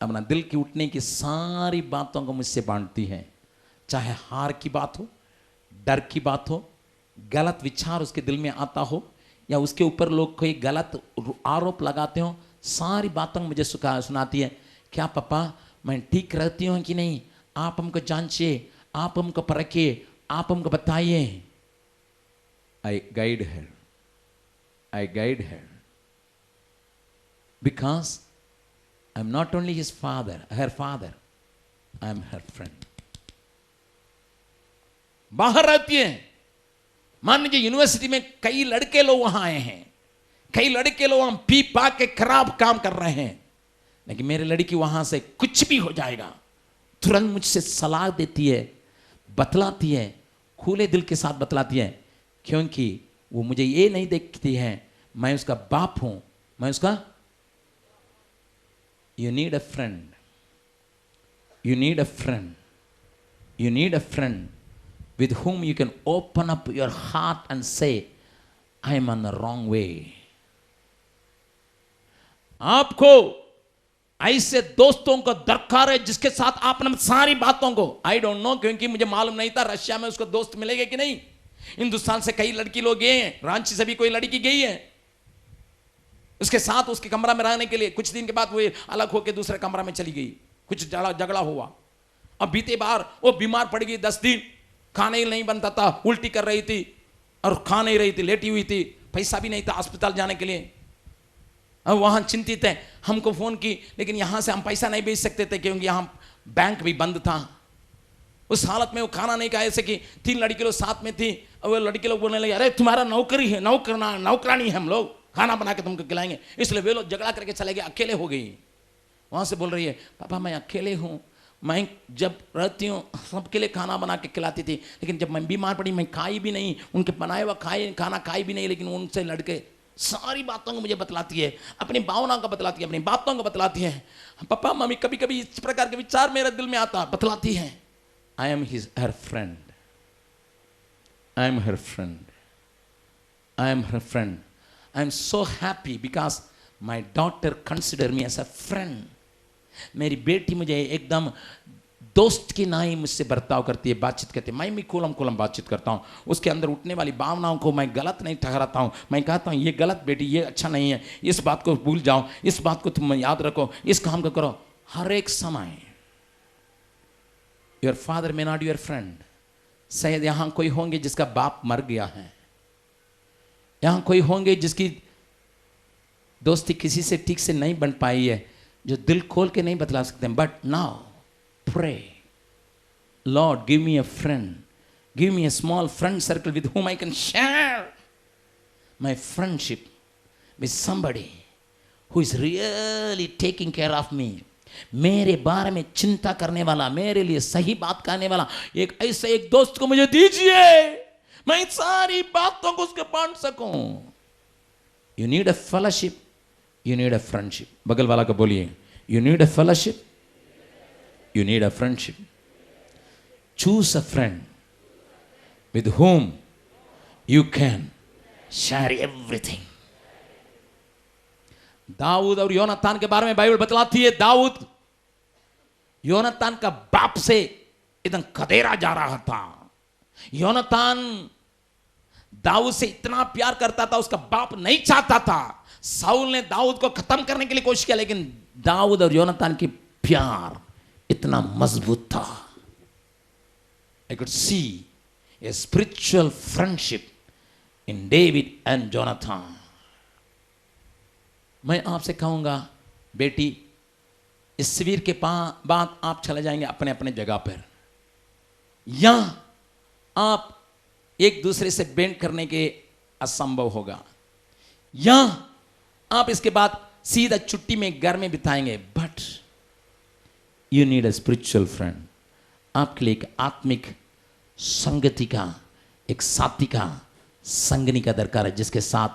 अपना दिल की उठने की सारी बातों को मुझसे बांटती है, चाहे हार की बात हो, डर की बात हो, गलत विचार उसके दिल में आता हो, या उसके ऊपर लोग कोई गलत आरोप लगाते हो, सारी बातों मुझे सुनाती है। क्या पापा मैं ठीक रहती हूँ कि नहीं? आप हमको जांचिए, आप हमको परखिए, आप हमको बताइए। आई guide her, I guide her, because I am not only his father, her father, I am her friend. बाहर रहती है, मान लीजिए यूनिवर्सिटी में कई लड़के लोग वहां आए हैं, कई लड़के लोग वहां पी पा के खराब काम कर रहे हैं, लेकिन मेरी लड़की वहां से कुछ भी हो जाएगा तुरंत मुझसे सलाह देती है, बतलाती है, खुले दिल के साथ बतलाती है, क्योंकि वो मुझे ये नहीं देखती है मैं उसका बाप हूं, मैं उसका। You need a friend, you need a friend, you need a friend with whom you can open up your heart and say, I am on the wrong way. आपको ऐसे दोस्तों को दरकार है जिसके साथ आपने सारी बातों को, आई डोंट नो, क्योंकि मुझे मालूम नहीं था रशिया में उसको दोस्त मिलेंगे कि नहीं। हिंदुस्तान से कई लड़की लोग गए हैं, रांची से भी कोई लड़की गई है उसके साथ, उसके कमरा में रहने के लिए। कुछ दिन के बाद वो अलग होकर दूसरे कमरा में चली गई, कुछ झगड़ा हुआ। अब बीते बार वो बीमार पड़ गई, 10 दिन खाने ही नहीं बनता था, उल्टी कर रही थी और खा नहीं रही थी, लेटी हुई थी, पैसा भी नहीं था अस्पताल जाने के लिए। अब वहां चिंतित है, हमको फोन की, लेकिन यहां से हम पैसा नहीं भेज सकते थे क्योंकि यहां बैंक भी बंद था। उस हालत में वो खाना नहीं खाए, ऐसे कि 3 लड़की लोग साथ में थी, और वो लड़के लोग बोलने लगे, अरे तुम्हारा नौकरी है, नौकरानी है, हम लोग खाना बना के तुमको खिलाएंगे। इसलिए वे लोग झगड़ा करके चले गए, अकेले हो गई। वहां से बोल रही है, पापा मैं अकेले हूं, मैं जब रहती हूँ सबके लिए खाना बना के खिलाती थी, लेकिन जब मैं बीमार पड़ी मैं खाई भी नहीं, उनके बनाए हुआ खाना खाई भी नहीं, लेकिन उनसे लड़के सारी बातों को मुझे बतलाती है, अपनी भावनाओं को बतलाती है, अपनी बातों को बतलाती है। पापा मम्मी कभी कभी इस प्रकार के विचार मेरे दिल में आता, बतलाती है। I am her friend, I am her friend, I am her friend. I am so happy because my daughter consider me as a friend. मेरी बेटी मुझे एकदम दोस्त की नाई मुझसे बर्ताव करती है, बातचीत करती है, मैं भी कोलम बातचीत करता हूँ। उसके अंदर उठने वाली भावनाओं को मैं गलत नहीं ठहराता हूँ, मैं कहता हूँ ये गलत बेटी, ये अच्छा नहीं है, इस बात को भूल जाओ, इस बात को तुम याद रखो, इस काम को करो। हर एक समय your father may not your friend. शायद यहाँ कोई होंगे जिसका बाप मर गया है, यहाँ कोई होंगे जिसकी दोस्ती किसी से ठीक से नहीं बन पाई है, जो दिल खोल के नहीं बतला सकते हैं। But now pray, Lord give me a friend, give me a small friend circle with whom I can share my friendship with somebody who is really taking care of me. मेरे बारे में चिंता करने वाला, मेरे लिए सही बात कहने वाला एक ऐसे एक दोस्त को मुझे दीजिए, मैं सारी बातों को उसके बांट सकूं। You need a fellowship, you need a friendship. बगल वाला को बोलिए, you need a fellowship, you need a friendship. Choose a friend with whom you can share everything. दाऊद और योनातान के बारे में बाइबल बतलाती है, दाऊद योनातान का बाप से एकदम खदेड़ा जा रहा था। योनातान दाऊद से इतना प्यार करता था, उसका बाप नहीं चाहता था। साउल ने दाऊद को खत्म करने के लिए कोशिश किया, लेकिन दाऊद और योनातान की प्यार इतना मजबूत था। I could see a spiritual friendship in David and Jonathan. मैं आपसे कहूंगा बेटी, इस शिविर के बाद आप चले जाएंगे अपने अपने जगह पर, या आप एक दूसरे से बेंट करने के असंभव होगा, या आप इसके बाद सीधा छुट्टी में घर में बिताएंगे। But you need a spiritual friend. आपके लिए एक आत्मिक संगति का, एक साथी का, संगनी का दरकार है, जिसके साथ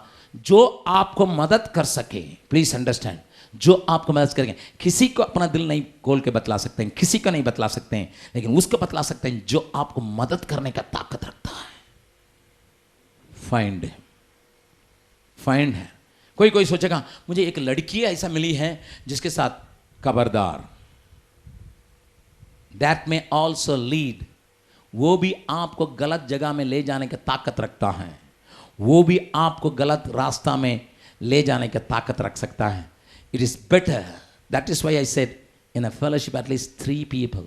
जो आपको मदद कर सके। प्लीज अंडरस्टैंड, जो आपको मदद करेंगे। किसी को अपना दिल नहीं खोल के बतला सकते हैं, किसी को नहीं बतला सकते हैं, लेकिन उसको बतला सकते हैं जो आपको मदद करने का ताकत रखता है। फाइंड है। कोई सोचेगा मुझे एक लड़की ऐसा मिली है जिसके साथ, खबरदार, दैट में ऑल्सो लीड, वो भी आपको गलत जगह में ले जाने की ताकत रखता है, वो भी आपको गलत रास्ता में ले जाने की ताकत रख सकता है। It is better, that is why I said in a fellowship at least 3 people,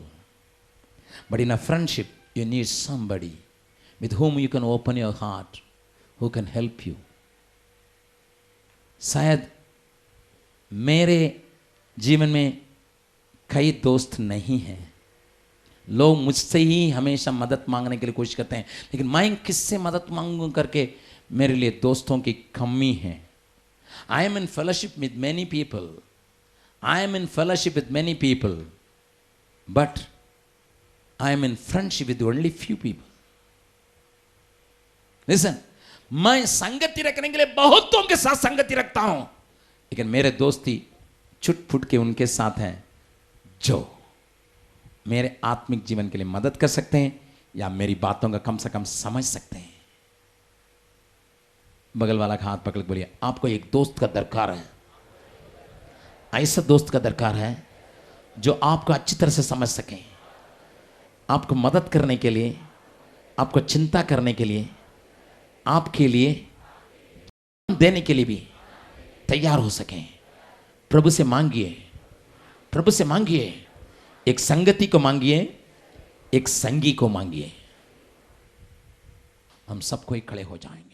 but in a friendship you need somebody with whom you can open your heart, who can help you. शायद मेरे जीवन में कई दोस्त नहीं हैं, लोग मुझसे ही हमेशा मदद मांगने के लिए कोशिश करते हैं, लेकिन मैं किससे मदद मांगूं करके मेरे लिए दोस्तों की कमी है। I M in fellowship with many people, but I am in friendship with only few people. Listen, मैं संगति रखने के लिए बहुतों के साथ संगति रखता हूं, लेकिन मेरे दोस्ती छुट फुट के उनके साथ हैं जो मेरे आत्मिक जीवन के लिए मदद कर सकते हैं या मेरी बातों का कम से कम समझ सकते हैं। बगल वाला का हाथ पकड़ के बोलिए, आपको एक दोस्त का दरकार है, ऐसा दोस्त का दरकार है जो आपको अच्छी तरह से समझ सके, आपको मदद करने के लिए, आपको चिंता करने के लिए, आपके लिए देने के लिए भी तैयार हो सकें। प्रभु से मांगिए, एक संगति को मांगिए, एक संगी को मांगिए। हम सबको एक खड़े हो जाएंगे।